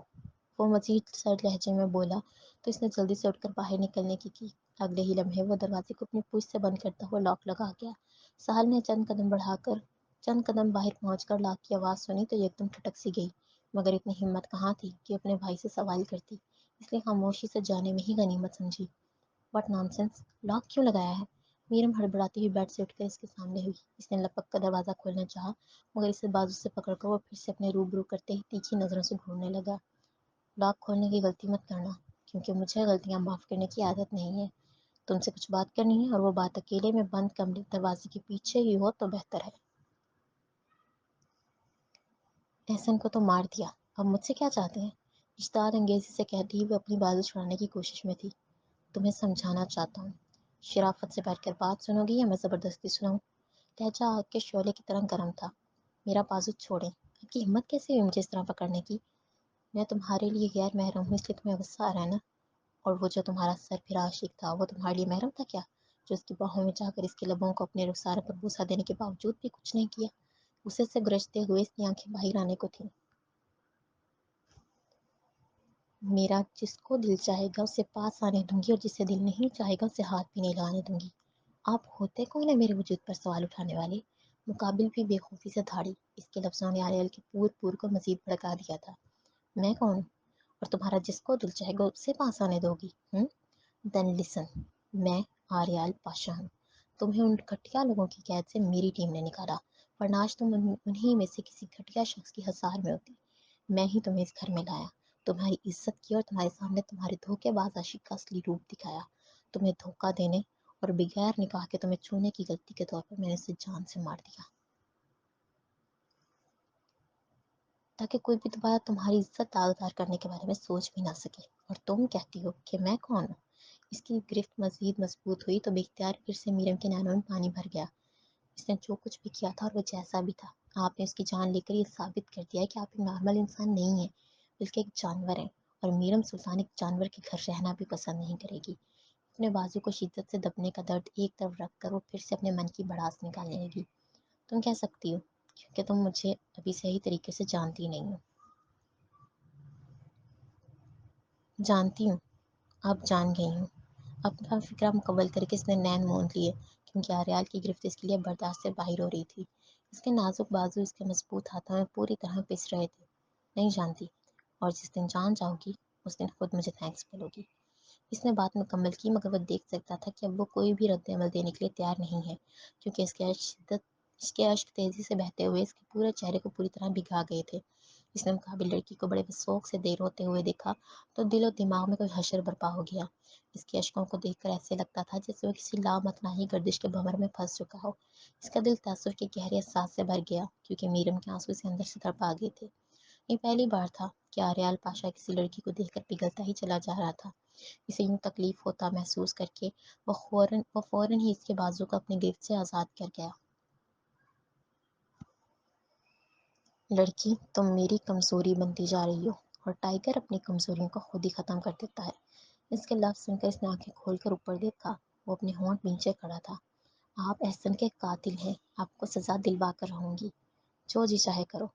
وہ مزید سرد لہجے میں بولا تو اس نے جلدی سے اٹھ کر باہر نکلنے کی۔ اگلے ہی لمحے وہ دروازے کو اپنی پوچھ سے بند کرتا ہوا لاک لگا گیا۔ سہل نے چند قدم باہر پہنچ کر لاک کی آواز سنی تو ایک دم ٹھٹک سی گئی، مگر اتنی ہمت کہاں تھی کہ اپنے بھائی سے سوال کرتی، اس لیے خاموشی سے جانے میں ہی غنیمت سمجھی۔ What naan sense! لاک کیوں لگایا ہے؟ میرم ہڑبڑاتی ہوئی بیڈ سے اٹھ کر اس کے سامنے ہوئی۔ اس نے لپک کر دروازہ کھولنا چاہا، مگر اسے بازو سے پکڑ کر وہ پھر سے اپنے روبرو کرتے ہی تیکھی نظروں سے گھورنے لگا۔ لاک کھولنے کی غلطی مت کرنا، کیونکہ مجھے غلطیاں معاف کرنے کی عادت نہیں ہے۔ تم سے کچھ بات کرنی ہے اور وہ بات اکیلے میں بند کمرے دروازے کے پیچھے ہی ہو تو بہتر ہے۔ احسن کو تو مار دیا، اب مجھ سے کیا چاہتے ہیں؟ اشتعال انگیزی سے کہتی وہ اپنی بازو چھڑانے کی کوشش میں تھی۔ تمہیں سمجھانا چاہتا ہوں، شرافت سے بیٹھ کر بات سنو گی یا میں زبردستی سناؤں؟ لہجہ آگ کے شعلے کی طرح گرم تھا۔ میرا بازو چھوڑیں، آپ کی ہمت کیسے ہوئی مجھے اس طرح پکڑنے کی؟ میں تمہارے لیے غیر محرم ہوں، اس لیے تمہیں غصہ آ رہا ہے نا؟ اور وہ جو تمہارا سر پھر عاشق تھا وہ تمہارے لیے محرم تھا کیا؟ جو اس کی باہوں میں جا کر اس کے لبوں کو اپنے رخسار پر بوسہ دینے کے باوجود بھی کچھ نہیں کیا؟ اسے سے گرجتے ہوئے اس کی آنکھیں باہر آنے کو تھیں۔ میرا جس کو دل چاہے گا اسے پاس آنے دوں گی، اور جسے دل نہیں چاہے گا اسے ہاتھ بھی نہیں لگانے دوں گی۔ آپ ہوتے کون ہیں میرے وجود پر سوال اٹھانے والے؟ مقابل بھی بے خوفی سے دھاڑی۔ اس کے لفظوں نے آریال کے پور کو مزید بھڑکا دیا تھا۔ میں کون ہوں؟ اور تمہارا جس کو دل چاہے گا اسے پاس آنے دو گی؟ دین لسن، میں آریال پاشا ہوں۔ تمہیں ان گھٹیا لوگوں کی قید سے میری ٹیم نے نکالا، ورنہ آج تم انہی میں سے کسی گھٹیا شخص کی حصار میں ہوتی۔ میں ہی تمہیں اس گھر میں لایا، تمہاری عزت کی اور تمہارے سامنے تمہارے دھوکے باز عاشق کا اصلی روپ دکھایا۔ تمہیں دھوکہ دینے اور بغیر نکاح کے تمہیں چھونے کی غلطی کے طور پر میں نے اسے جان سے مار دیا، تاکہ کوئی بھی دوبارہ تمہاری عزت داغدار کرنے کے بارے میں سوچ بھی نہ سکے۔ اور تم کہتی ہو کہ میں کون ہوں؟ اس کی گرفت مزید مضبوط ہوئی تو بے اختیار پھر سے میرم کے نینوں میں پانی بھر گیا۔ اس نے جو کچھ بھی کیا تھا اور وہ جیسا بھی تھا، آپ نے اس کی جان لے کر یہ ثابت کر دیا ہے کہ آپ ایک نارمل انسان نہیں ہیں، بلکہ ایک جانور ہیں، اور میرم سلطان ایک جانور کے گھر رہنا بھی پسند نہیں کرے گی۔ اپنے بازو کو شدت سے دبنے کا درد ایک طرف رکھ کر وہ پھر سے اپنے من کی بڑاس نکالنے لگی۔ تم کہہ سکتی ہو، کیونکہ تم مجھے ابھی صحیح طریقے سے جانتی نہیں ہو۔ جانتی ہوں، اب جان گئی ہوں۔ اپنا فکرہ مکمل کر کے اس نے نین مون لیے، کیونکہ آریال کی گرفت اس کے لیے برداشت سے باہر ہو رہی تھی۔ اس کے نازک بازو اس کے مضبوط ہاتھوں میں پوری طرح پس رہے تھے۔ نہیں جانتی، اور جس دن جان جاؤ گی اس دن خود مجھے تھینکس بولو گی۔ اس نے بات مکمل کی، مگر وہ دیکھ سکتا تھا کہ اب وہ کوئی بھی رد عمل دینے کے لیے تیار نہیں ہے، کیونکہ اس کے اشک تیزی سے بہتے ہوئے اس کے پورے چہرے کو پوری طرح بھگا گئے تھے۔ اس نے مقابل لڑکی کو بڑے شوق سے دیر ہوتے ہوئے دیکھا تو دل و دماغ میں کوئی حشر برپا ہو گیا۔ اس کے اشکوں کو دیکھ کر ایسے لگتا تھا جیسے وہ کسی لامتناہی گردش کے بھنور میں پھنس چکا ہو۔ اس کا دل تأسف کے گہرے احساس سے بھر گیا، کیونکہ میرم کے آنسو اسے اندر سے تڑپا گئے تھے۔ یہ پہلی بار تھا کہ آریال پاشا کسی لڑکی کو دیکھ کر پگھلتا ہی چلا جا رہا تھا۔ اسے یوں تکلیف ہوتا محسوس کر کے وہ فوراً ہی اس کے بازو کو اپنی گرفت سے آزاد کر گیا۔ لڑکی، تم میری کمزوری بنتی جا رہی ہو، اور ٹائیگر اپنی کمزوریوں کو خود ہی ختم کر دیتا ہے۔ اس کے لفظ سن کر اس نے آنکھیں کھول کر اوپر دیکھا۔ وہ اپنے ہونٹ نیچے کھڑا تھا۔ آپ احسن کے قاتل ہیں، آپ کو سزا دلوا کر رہوں گی، جو جی چاہے کرو۔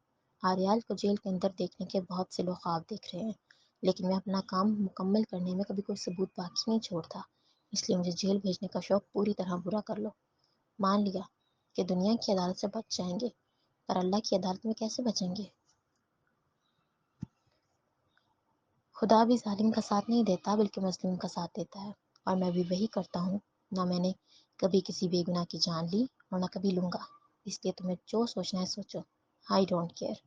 آریال کو جیل کے اندر دیکھنے کے بہت سے لوگ خواب دیکھ رہے ہیں، لیکن میں اپنا کام مکمل کرنے میں کبھی کوئی ثبوت باقی نہیں چھوڑتا، اس لیے مجھے جیل بھیجنے کا شوق پوری طرح پورا کر لو۔ مان لیا کہ دنیا کی عدالت سے بچ جائیں گے، پر اللہ کی عدالت میں کیسے بچیں گے؟ خدا بھی ظالم کا ساتھ نہیں دیتا بلکہ مظلوم کا ساتھ دیتا ہے، اور میں بھی وہی کرتا ہوں۔ نہ میں نے کبھی کسی بے گناہ کی جان لی اور نہ کبھی لوں گا، اس لیے تمہیں جو سوچنا ہے سوچو، آئی ڈونٹ کیئر۔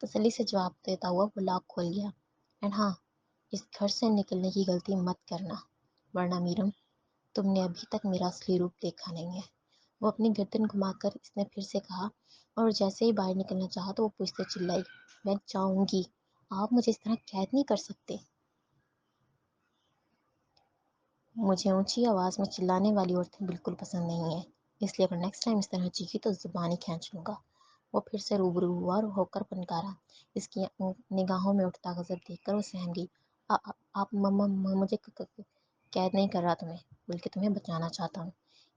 تسلی سے جواب دیتا ہوا وہ لاک کھول گیا۔ اینڈ ہاں، اس گھر سے نکلنے کی غلطی مت کرنا، ورنہ میرم تم نے ابھی تک میرا اصلی روپ دیکھا نہیں ہے۔ وہ اپنی گردن گھما کر اس نے پھر سے کہا، اور جیسے ہی باہر نکلنا چاہا تو وہ پوچھتے چلائی، میں جاؤں گی، آپ مجھے اس طرح قید نہیں کر سکتے۔ مجھے اونچی آواز میں چلانے والی عورتیں بالکل پسند نہیں ہیں، اس لیے اگر نیکسٹ ٹائم اس طرح چیخی تو زبان ہی کھینچ لوں گا۔ وہ پھر سے روبرو ہوا اور ہو کر پنکارا۔ اس کی نگاہوں میں اٹھتا غضب دیکھ کر وہ سہم گئی۔ آپ مجھے قید نہیں کر رہا تمہیں، بلکہ تمہیں بچانا چاہتا ہوں۔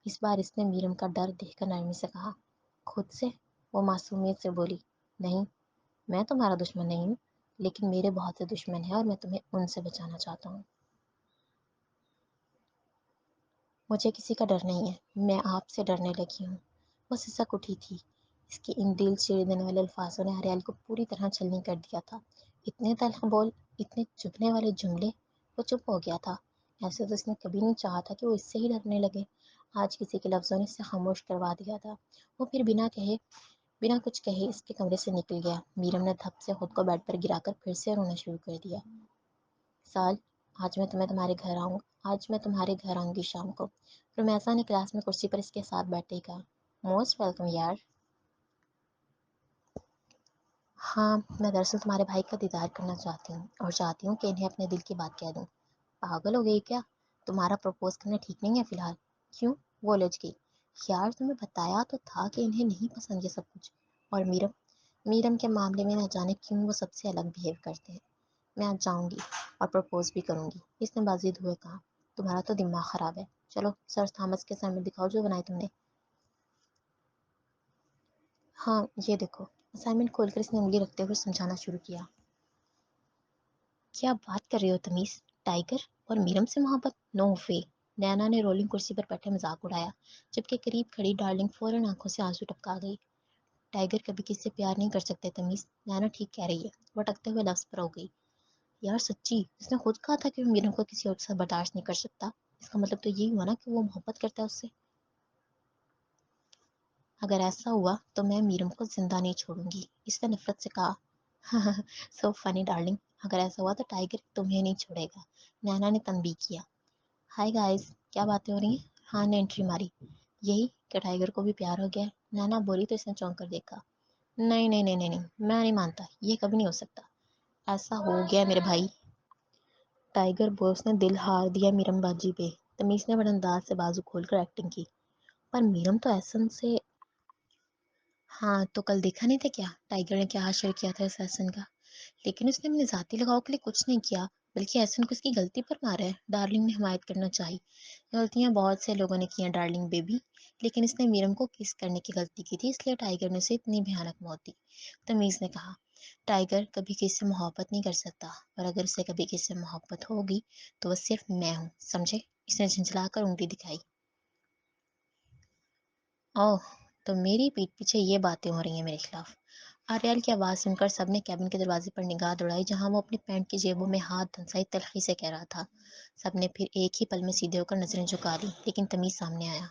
اس بار اس نے میرم کا ڈر دیکھ کر نرمی سے کہا، خود سے؟ وہ معصومیت سے بولی، نہیں، میں تمہارا دشمن نہیں ہوں، لیکن میرے بہت سے دشمن ہیں اور میں تمہیں ان سے بچانا چاہتا ہوں۔ مجھے کسی کا ڈر نہیں ہے، میں آپ سے ڈرنے لگی ہوں۔ وہ سسک اٹھی تھی۔ اس کے ان دل چیر دینے والے الفاظوں نے آریال کو پوری طرح چھلنی کر دیا تھا۔ اتنے تلخ بول، اتنے چبھنے والے جملے۔ وہ چپ ہو گیا تھا۔ ایسے تو اس نے کبھی نہیں چاہا تھا کہ وہ اس سے ہی ڈرنے لگے۔ آج کسی کے لفظوں نے اسے خاموش کروا دیا تھا۔ وہ پھر بنا کچھ کہے اس کے کمرے سے نکل گیا۔ میرم نے دھپ سے خود کو بیڈ پر گرا کر پھر سے رونا شروع کر دیا۔ سال، آج میں تمہارے گھر آؤں گی شام کو۔ رمیسا نے کلاس میں کرسی پر اس کے ساتھ بیٹھے ہی کہا، موسٹ ویلکم یار۔ ہاں، میں دراصل تمہارے بھائی کا دیدار کرنا چاہتی ہوں، اور چاہتی ہوں کہ انہیں اپنے دل کی بات کہہ دوں۔ پاگل ہو گئی کیا؟ تمہارا پرپوز کرنا ٹھیک نہیں ہے فی الحال۔ کیوں؟ وہ الجھ گئی۔ یار تمہیں بتایا تو تھا کہ انہیں نہیں پسند یہ سب کچھ، اور میرم کے معاملے میں نہ جانے کیوں وہ سب سے الگ بیہیو کرتے ہیں۔ میں آج جاؤں گی اور پرپوز بھی کروں گی، اس نے بازید ہوئے کہا۔ تمہارا تو دماغ خراب ہے، چلو سر تھامس کے سامنے دکھاؤ جو بنائے تم نے۔ ہاں یہ دیکھو۔ اسائنمنٹ کھول کر اس نے انگلی رکھتے ہوئے سمجھانا شروع کیا۔ کیا بات کر رہے ہو تمیز؟ ٹائیگر اور میرم سے محبت؟ نو وے۔ نینا نے رولنگ کرسی پر بیٹھے مذاق اڑایا، جبکہ قریب کھڑی ڈارلنگ فوراً آنکھوں سے آنسو ٹپکا گئی۔ ٹائیگر کبھی کسی سے پیار نہیں کر سکتے تمیز، نینا ٹھیک کہہ رہی ہے، وہ ٹکتے ہوئے لفظ پر ہو گئی۔ یار سچی، اس نے خود کہا تھا کہ وہ میرم کو کسی اور کے ساتھ برداشت نہیں کر سکتا، اس کا مطلب تو یہی ہوا نا کہ وہ محبت کرتا ہے اس سے۔ اگر ایسا ہوا تو میں میرم کو زندہ نہیں چھوڑوں گی، اس نے نفرت سے کہا۔ سو فنی ڈارلنگ، اگر ایسا ہوا تو ٹائیگر تمہیں نہیں چھوڑے گا، نینا نے تنبیہ کیا۔ ہائی گائز، کیا باتیں ہو رہی ہیں؟ ہاں نے انٹری ماری۔ یہی کہ ٹائیگر کو بھی پیار ہو گیا ہے، نینا بولی تو اس نے چونک کر دیکھا۔ نہیں نہیں نہیں نہیں نہیں، میں نہیں مانتا، یہ کبھی نہیں ہو سکتا۔ ایسا ہو گیا میرے بھائی۔ ٹائیگر بوس نے دل ہار دیا میرم باجی پہ۔ تمیز نے بڑے انداز سے بازو کھول کر ایکٹنگ کی۔ پر میرم تو احسن سے… ہاں تو کل دیکھا نہیں تھا کیا ٹائیگر نے کیا حشر کیا تھا اس احسن کا؟ لیکن اس نے اپنے ذاتی لگاؤ کے لیے کچھ نہیں کیا، بلکہ احسن کو اس کی غلطی پر مارا ہے، ڈارلنگ نے حمایت کرنا چاہی۔ غلطیاں بہت سے لوگوں نے کی ہیں ڈارلنگ بیبی، لیکن اس نے میرم کو کس کرنے کی غلطی کی تھی، اس لیے ٹائیگر نے اسے اتنی بھیانک موت دی۔ تمیز نے کہا، ٹائیگر کبھی کسی سے محبت نہیں کر سکتا، اور اگر اسے کبھی کسی سے محبت ہوگی تو وہ صرف میں ہوں، سمجھے؟ اس نے جھنجھلا کر انگلی دکھائی۔ اوہ، تو میری پیٹھ پیچھے یہ باتیں ہو رہی ہیں میرے خلاف۔ آریال کی آواز سن کر سب نے کیبن کے دروازے پر نگاہ دوڑائی جہاں وہ اپنی پینٹ کی جیبوں میں ہاتھ دھنسائی تلخی سے کہہ رہا تھا۔ سب نے پھر ایک ہی پل میں سیدھے ہو کر نظریں جھکا لی، لیکن تمیز سامنے آیا۔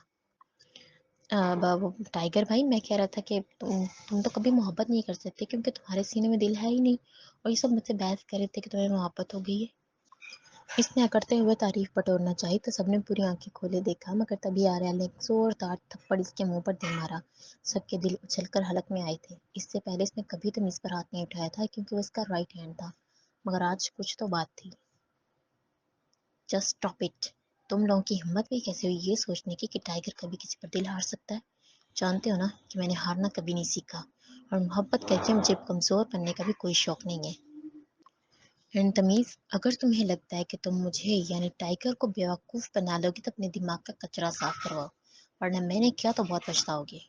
وہ ٹائیگر بھائی، میں کہہ رہا تھا کہ تم تو کبھی محبت نہیں کر سکتے کیونکہ تمہارے سینے میں دل ہے ہی نہیں، اور یہ سب مجھ سے بحث کر رہے تھے کہ تمہیں محبت ہو گئی ہے۔ اس نے اکڑتے ہوئے تعریف بٹورنا چاہی تو سب نے پوری آنکھیں کھولے دیکھا، مگر تبھی آریال نے ایک زوردار تھپڑ اس کے منہ پر دے مارا۔ سب کے دل اچھل کر حلق میں آئے تھے۔ اس سے پہلے اس نے کبھی تمیز پر ہاتھ نہیں اٹھایا تھا کیونکہ وہ اس کا رائٹ ہینڈ تھا، مگر آج کچھ تو بات تھی۔ Just stop it! تم لوگوں کی ہمت بھی کیسے ہوئی یہ سوچنے کی کہ ٹائیگر کبھی کسی پر دل ہار سکتا ہے؟ جانتے ہو نا کہ میں نے ہارنا کبھی نہیں سیکھا، اور محبت کر کے مجھے کمزور بننے کا بھی کوئی شوق نہیں ہے۔ اینڈ تمیز، اگر تمہیں لگتا ہے کہ تم مجھے یعنی ٹائیگر کو بیوقوف بنا لو گی تو اپنے دماغ کا کچرا صاف کرواؤ، ورنہ میں نے کیا تو بہت پچھتاؤ گے۔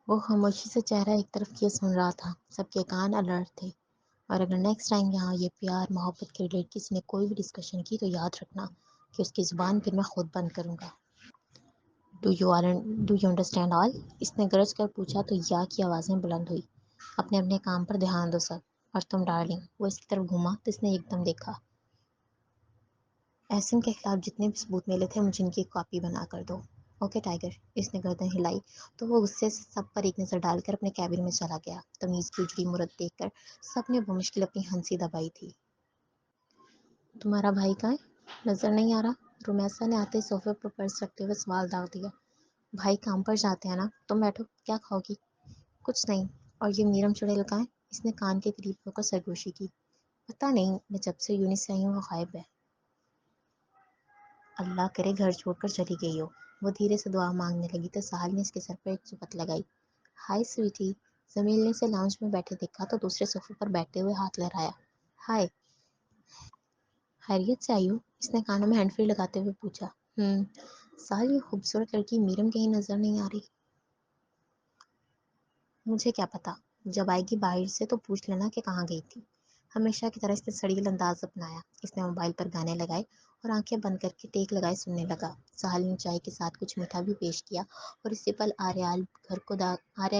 وہ خاموشی سے چہرہ ایک طرف کیے سن رہا تھا، سب کے کان الرٹ تھے۔ اور اگر نیکسٹ ٹائم یہاں یہ پیار محبت کے ریلیٹ کسی نے کوئی بھی ڈسکشن کی تو یاد رکھنا کہ اس کی زبان پھر میں خود بند کروں گا۔ Do you understand all? اس نے گرج کر پوچھا تو یا کی آوازیں بلند ہوئی۔ اپنے اپنے کام پر دھیان دو سب، اور تم ڈارلنگ۔ وہ اس کی طرف گھوما تو اس نے ایک دم دیکھا۔ احسن کے خلاف جتنے بھی ثبوت ملے تھے مجھے ان کی ایک کاپی بنا کر دو۔ اوکے ٹائیگر، اس نے گردن ہلائی تو وہ غصے سے سب پر ایک نظر ڈال کر اپنے کیبن میں چلا گیا۔ تمیز کی اجڑی مورت دیکھ کر سب نے بمشکل اپنی ہنسی دبائی تھی۔ تمہارا بھائی کہاں ہے؟ نظر نہیں آ رہا؟ رومیسا نے آتے صوفے پر پرس رکھتے ہوئے سوال داغ دیا۔ بھائی کام پر جاتے ہیں نا، تم بیٹھو، کیا کھاؤ گی؟ کچھ نہیں۔ اور یہ میرم چڑیل کہاں ہے؟ اس نے کان کے قریب ہو کر سرگوشی کی۔ پتہ نہیں، میں جب سے یونی سے آئی ہوں وہ غائب ہے۔ اللہ کرے گھر چھوڑ کر چلی گئی ہو۔ وہ دھیرے سے دعا مانگنے لگی تو ساحل نے اس کے سر پر ایک چپت لگائی۔ ہائے سویٹی! زمیل نے اسے لاؤنج میں بیٹھے دیکھا تو دوسرے صوفے پر بیٹھتے ہوئے ہاتھ لہرایا۔ ہائے! خیریت سے آئی ہو؟ اس نے کانوں میں ہینڈ فری لگاتے ہوئے پوچھا۔ ساحل، یہ خوبصورت لڑکی میرم کہیں نظر نہیں آ رہی؟ مجھے کیا پتا، جب آئے گی باہر سے تو پوچھ لینا کہ کہاں گئی تھی۔ ہمیشہ کی طرح اس نے سڑیل انداز اپنایا۔ اس نے موبائل پر گانے لگائے اور آنکھیں بند کر کے ٹیک لگائے سننے لگا۔ ساحل نے چائے کے ساتھ کچھ میٹھا بھی پیش کیا اور اسی پل آریال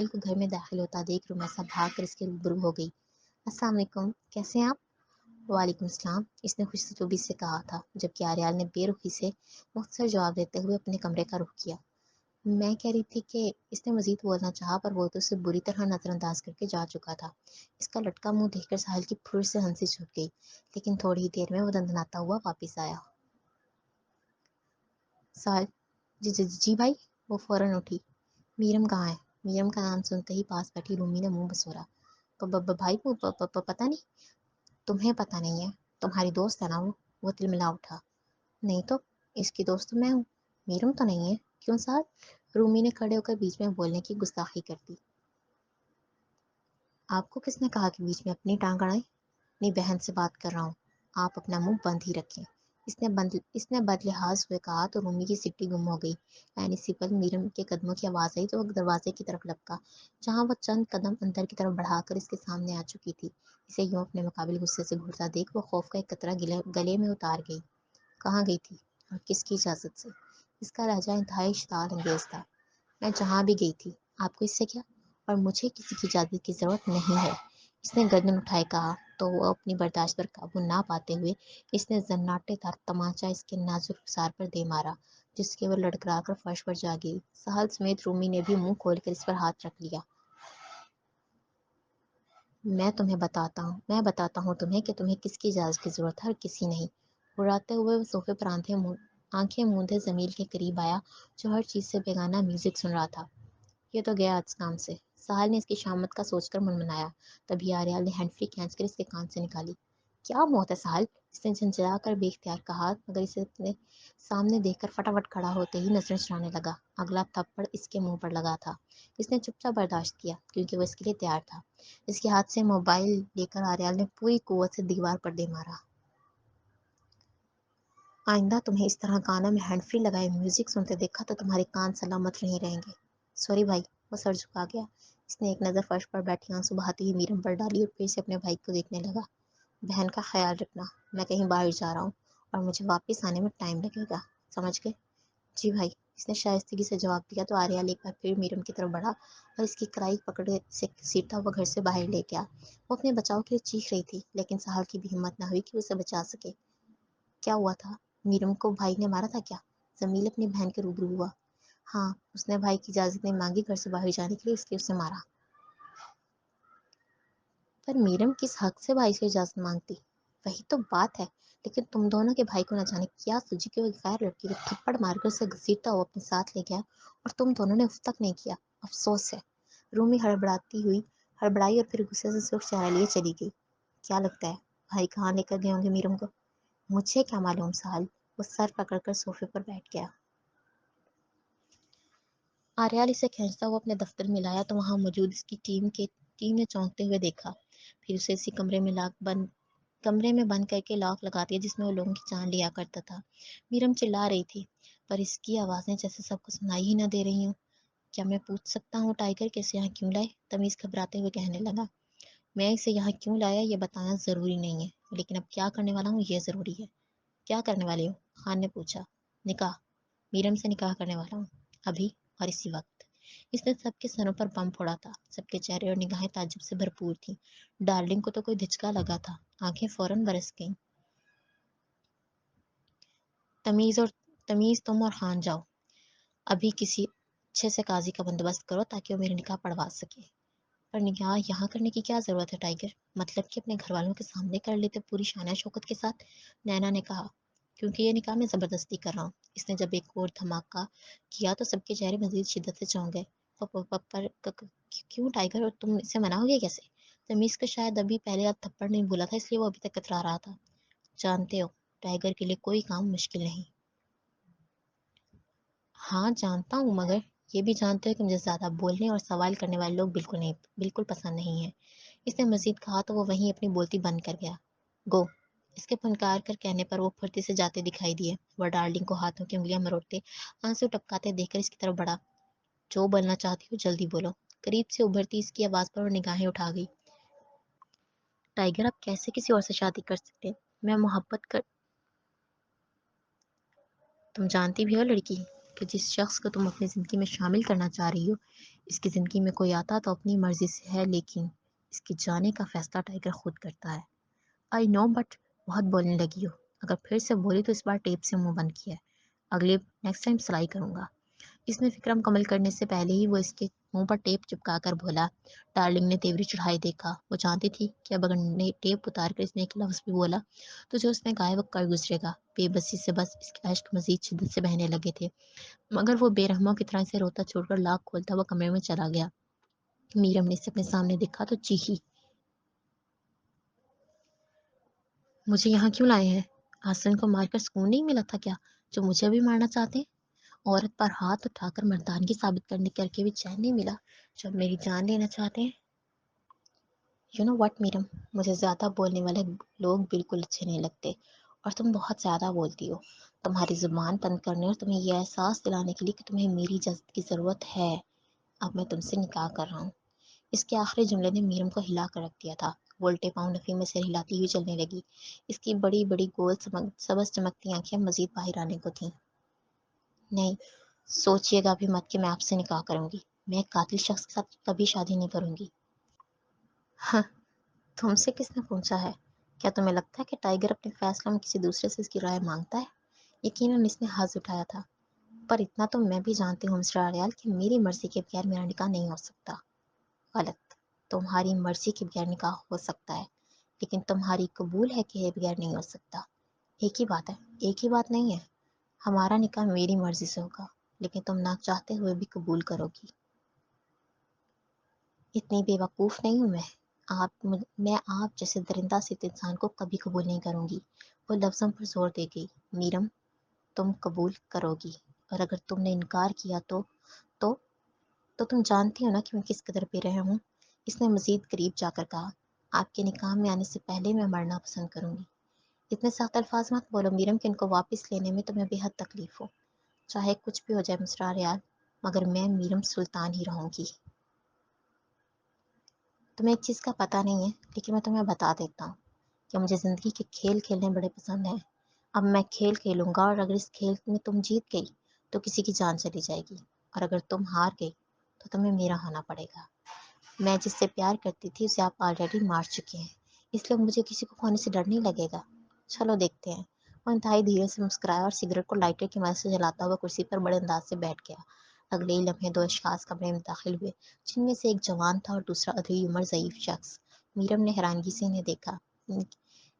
کو گھر میں داخل ہوتا دیکھ رومیسا بھاگ کر اس کے روبرو ہو گئی۔ السلام علیکم، کیسے ہیں آپ؟ وعلیکم السلام، اس نے خوش اسلوبی سے کہا تھا، جبکہ آریال نے بے رخی سے مختصر جواب دیتے ہوئے اپنے کمرے کا رخ کیا۔ میں کہہ رہی تھی کہ اس نے مزید بولنا چاہا پر وہ تو اسے بری طرح نظر انداز کر کے جا چکا تھا۔ اس کا لٹکا منہ دیکھ کر ساحل کی پھر سے ہنسی چھپ گئی، لیکن تھوڑی ہی دیر میں وہ دندناتا ہوا واپس آیا۔ ساحل، جی بھائی۔ وہ فوراً اٹھی۔ میرم کہاں ہے؟ میرم کا نام سنتے ہی پاس بیٹھی رومی نے منہ بسورا۔ بھائی، وہ پتہ نہیں۔ تمہیں پتہ نہیں ہے؟ تمہاری دوست ہے نا وہ تلملا اٹھا۔ نہیں تو، اس کی دوست تو میں ہوں، میرم تو نہیں ہے۔ کیوں ساحل؟ رومی نے کھڑے ہو کر بیچ میں بولنے کی گستاخی کر دی۔ آپ کو کس نے کہا کہ بیچ میں اپنی ٹانگ اڑائیں؟ اپنی بہن سے بات کر رہا ہوں، آپ اپنا منہ بند ہی رکھیں۔ اس نے بد لحاظ ہوئے کہا تو رومی کی سٹی گم ہو گئی۔ یعنی سپل میرم کے قدموں کی آواز آئی تو وہ دروازے کی طرف لپکا، جہاں وہ چند قدم اندر کی طرف بڑھا کر اس کے سامنے آ چکی تھی۔ اسے یوں اپنے مقابل غصے سے گھورتا دیکھ وہ خوف کا ایک قطرہ گلے میں اتار گئی۔ کہاں گئی تھی اور کس کی اجازت سے؟ اس کا لہجہ انتہائی اشتعال انگیز تھا۔ میں جہاں بھی گئی تھی، آپ کو اس سے کیا؟ اور مجھے کسی کی اجازت کی ضرورت نہیں ہے، اس نے گردن اٹھائے کہا تو وہ اپنی برداشت پر قابو نہ پاتے ہوئے اس نے زناٹے دار تمانچہ اس کے نازک رخسار پر دے مارا، جس کے وہ لڑکھڑا کر فرش پر جا گئی۔ ساحل سمیت رومی نے بھی منہ کھول کر اس پر ہاتھ رکھ لیا۔ میں بتاتا ہوں تمہیں کہ تمہیں کس کی اجازت کی ضرورت ہے اور کسی نہیں۔ اڑاتے ہوئے وہ صوفے پر آنکھیں موندے زمیل کے قریب آیا جو ہر چیز سے بیگانہ میوزک سن رہا تھا۔ یہ تو گیا آج کام سے، ساحل نے اس کی شامت کا سوچ کر منمنایا۔ تبھی آریال نے ہینڈ فری کھینچ کر اس کے کان سے نکالی۔ کیا موت ہے ساحل؟ اس نے جھنجھلا کر بے اختیار کہا، مگر اسے اپنے سامنے دیکھ کر فٹافٹ کھڑا ہوتے ہی نظریں چرانے لگا۔ اگلا تھپڑ اس کے منہ پر لگا تھا۔ اس نے چپ چاپ برداشت کیا کیونکہ وہ اس کے لیے تیار تھا۔ اس کے ہاتھ سے موبائل لے کر آریال نے پوری قوت سے دیوار پر دے مارا۔ آئندہ تمہیں اس طرح کانوں میں ہینڈ فری لگائے میوزک سنتے دیکھا تو تمہارے کان سلامت نہیں رہیں گے۔ سوری بھائی۔ وہ سر جھکا گیا۔ اس نے ایک نظر فرش پر بیٹھی آنسو بہاتی ہوئی میرم پر ڈالی اور پھر سے اپنے بھائی کو دیکھنے لگا۔ بہن کا خیال رکھنا، میں کہیں باہر جا رہا ہوں اور مجھے واپس آنے میں ٹائم لگے گا۔ سمجھ گئے؟ جی بھائی، اس نے شائستگی سے جواب دیا تو آریال ایک بار پھر میرم کی طرف بڑھا اور اس کی کرائی پکڑے سے سیٹا ہوا گھر سے باہر لے گیا۔ وہ اپنے بچاؤ کے لیے چیخ رہی تھی لیکن سہل کی بھی ہمت نہ ہوئی کہ اسے بچا سکے۔ کیا ہوا تھا؟ میرم کو بھائی نے مارا تھا کیا؟ جمیل اپنی بہن کے روبرو ہوا۔ ہاں، اس نے بھائی کی اجازت نہیں مانگی گھر سے باہر جانے کے لیے، اس لیے اسے مارا۔ پر میرم کس حق سے بھائی سے اجازت مانگتی؟ وہی تو بات ہے۔ لیکن تم دونوں کے بھائی کو نہ جانے کیا سوجی کہ وہ غیر لڑکی کو تھپڑ مار کر اسے گھسیٹتا ہوا اپنے ساتھ لے گیا اور تم دونوں نے اف تک نہیں کیا۔ افسوس ہے۔ رومی ہڑبڑائی اور پھر غصے سے سرخ چہرہ لیے چلی گئی۔ کیا لگتا ہے بھائی کہاں لے کر گئے ہوں گے میرم کو؟ مجھے کیا معلوم سہل۔ وہ سر پکڑ کر صوفے پر بیٹھ گیا۔ آریال اسے کھینچتا ہوا اپنے دفتر میں لایا تو وہاں موجود اس کی ٹیم نے چونکتے ہوئے دیکھا۔ پھر اسے اسی کمرے میں بند کر کے لاک لگا دیا جس میں وہ لوگوں کی جان لیا کرتا تھا۔ میرم چلا رہی تھی پر اس کی آوازیں جیسے سب کو سنائی ہی نہ دے رہی ہوں۔ کیا میں پوچھ سکتا ہوں ٹائیگر کیسے یہاں کیوں لائے؟ تمیز گھبراتے ہوئے کہنے لگا۔ میں اسے یہاں کیوں لایا یہ بتانا ضروری نہیں ہے، لیکن اب کیا کرنے والا ہوں یہ ضروری ہے۔ کیا کرنے والے ہو؟ خان نے پوچھا۔ نکاح۔ میرم سے نکاح کرنے والا ہوں، ابھی اور اسی وقت۔ اس نے سب کے سروں پر بم پھوڑا تھا۔ سب کے چہرے اور نگاہیں تعجب سے بھرپور تھیں۔ ڈارلنگ کو تو کوئی دھچکا لگا تھا، آنکھیں فوراً برس گئیں۔ تمیز تم اور خان جاؤ، ابھی کسی اچھے سے قاضی کا بندوبست کرو تاکہ وہ میرا نکاح پڑھوا سکے۔ پر نکاح یہاں کرنے کی کیا ضرورت ہے ٹائیگر؟ مطلب کہ اپنے گھر والوں کے سامنے کر لیتے پوری شان شوکت کے ساتھ؟ نینا نے کہا۔ کیونکہ یہ نکاح میں زبردستی کر رہا ہوں۔ اس نے جب ایک اور دھماکہ کیا تو سب کے چہرے مزید شدت سے چونک گئے۔ پر کیوں ٹائیگر، اور تم اسے مناؤ گے کیسے؟ تمیز کو شاید ابھی پہلے یاد تھپڑ نہیں بھولا تھا، اس لیے وہ ابھی تک کترا رہا تھا۔ جانتے ہو ٹائیگر کے لیے کوئی کام مشکل نہیں۔ ہاں جانتا ہوں، مگر یہ بھی جانتے ہو کہ مجھے زیادہ بولنے اور سوال کرنے والے لوگ بالکل پسند نہیں ہیں۔ اس نے مزید کہا تو وہ وہیں اپنی بولتی بند کر گیا۔ گو۔ اس کے پھنکار کر کہنے پر وہ پھرتی سے جاتے دکھائی دیے۔ وہ ڈارلنگ کو ہاتھوں کی انگلیاں مروڑتے آنسو ٹپکاتے دیکھ کر اس کی طرف بڑھا۔ جو بولنا چاہتی ہو جلدی بولو۔ قریب سے ابھرتی اس کی آواز پر وہ نگاہیں اٹھا گئی۔ ٹائیگر، آپ کیسے کسی اور سے شادی کر سکتے ہیں؟ میں محبت کر تم جانتی بھی ہو لڑکی کہ جس شخص کو تم اپنی زندگی میں شامل کرنا چاہ رہی ہو، اس کی زندگی میں کوئی آتا تو اپنی مرضی سے ہے، لیکن اس کی جانے کا فیصلہ ٹائیگر خود کرتا ہے۔ آئی نو، بٹ بہت بولنے لگی ہو۔ اگر پھر سے بولی تو اس بار ٹیپ سے منہ بند کیا ہے۔ نیکسٹ ٹائم سلائی کروں گا۔ اس نے فکر مکمل کرنے سے پہلے ہی وہ اس کے منہ پر ٹیپ چپکا کر بولا۔ ڈارلنگ نے تیوری چڑھائے دیکھا۔ وہ جانتی تھی کہ اب اگر ٹیپ اتار کر اس نے ایک لفظ بھی بولا تو جو اس نے کہا ہے وہ کر گزرے گا۔ بے بسی سے بس اس کے اشک مزید شدت سے بہنے لگے تھے، مگر وہ بے رحموں کی طرح سے روتا چھوڑ کر لاک کھولتا وہ کمرے میں چلا گیا۔ میرم نے اسے اپنے سامنے دیکھا تو چیخی۔ مجھے یہاں کیوں لائے ہیں؟ آسن کو مار کر سکون نہیں ملا تھا کیا، جو مجھے بھی مارنا چاہتے ہیں؟ عورت پر ہاتھ اٹھا کر مردانگی ثابت کرنے کر کے بھی چین نہیں ملا، جب میری جان لینا چاہتے ہیں؟ یو نو واٹ میرم، مجھے زیادہ بولنے والے لوگ بالکل اچھے نہیں لگتے، اور تم بہت زیادہ بولتی ہو۔ تمہاری زبان بند کرنے اور تمہیں یہ احساس دلانے کے لیے کہ تمہیں میری اجازت کی ضرورت ہے، اب میں تم سے نکاح کر رہا ہوں۔ اس کے آخری جملے نے میرم کو ہلا کر رکھ دیا تھا۔ وہ الٹے پاؤں نفی میں سر ہلاتی ہوئی چلنے لگی۔ اس کی بڑی بڑی گول سبز چمکتی آنکھیں مزید باہر آنے کو تھیں۔ نہیں، سوچئے گا بھی مت کہ میں آپ سے نکاح کروں گی۔ میں ایک قاتل شخص کے ساتھ کبھی شادی نہیں کروں گی۔ ہاں، تم سے کس نے پوچھا ہے؟ کیا تمہیں لگتا ہے کہ ٹائیگر اپنے فیصلوں میں کسی دوسرے سے اس کی رائے مانگتا ہے؟ یقیناً اس نے ہاتھ اٹھایا تھا۔ پر اتنا تو میں بھی جانتی ہوں مسٹر آریال کہ میری مرضی کے بغیر میرا نکاح نہیں ہو سکتا۔ غلط۔ تمہاری مرضی کے بغیر نکاح ہو سکتا ہے، لیکن تمہاری قبول ہے کہ یہ بغیر نہیں ہو سکتا۔ ایک ہی بات ہے، ایک ہی بات نہیں ہے۔ ہمارا نکاح میری مرضی سے ہوگا، لیکن تم نہ چاہتے ہوئے بھی قبول کرو گی۔ اتنی بے وقوف نہیں ہوں میں آپ جیسے درندہ ست انسان کو کبھی قبول نہیں کروں گی۔ وہ لفظوں پر زور دے گئی۔ میرم، تم قبول کرو گی، اور اگر تم نے انکار کیا تو تو تم جانتی ہو نا کہ میں کس قدر بے رحم ہوں۔ اس نے مزید قریب جا کر کہا۔ آپ کے نکاح میں آنے سے پہلے میں مرنا پسند کروں گی۔ اتنے سخت الفاظ مت بولو میرم کہ ان کو واپس لینے میں تمہیں بے حد تکلیف ہو۔ چاہے کچھ بھی ہو جائے مسٹر آریال، مگر میں میرم سلطان ہی رہوں گی۔ تمہیں ایک چیز کا پتہ نہیں ہے، لیکن میں تمہیں بتا دیتا ہوں کہ مجھے زندگی کے کھیل کھیلنے بڑے پسند ہیں۔ اب میں کھیل کھیلوں گا، اور اگر اس کھیل میں تم جیت گئی تو کسی کی جان چلی جائے گی، اور اگر تم ہار گئی تو تمہیں میرا ہونا پڑے گا۔ میں جس سے پیار کرتی تھی اسے آپ آلریڈی مار چکے ہیں، اس لیے مجھے کسی کو کھونے سے ڈر نہیں لگے گا۔ چلو دیکھتے ہیں۔ وہ انتہائی دھیرے سے مسکرایا اور سگریٹ کو لائٹر کی مدد سے جلاتا ہوا کرسی پر بڑے انداز سے بیٹھ گیا۔ اگلے ہی لمحے دو اشخاص کمرے میں داخل ہوئے، جن میں سے ایک جوان تھا اور دوسرا ادھیڑی عمر ضعیف شخص۔ میرم نے حیرانگی سے انہیں دیکھا۔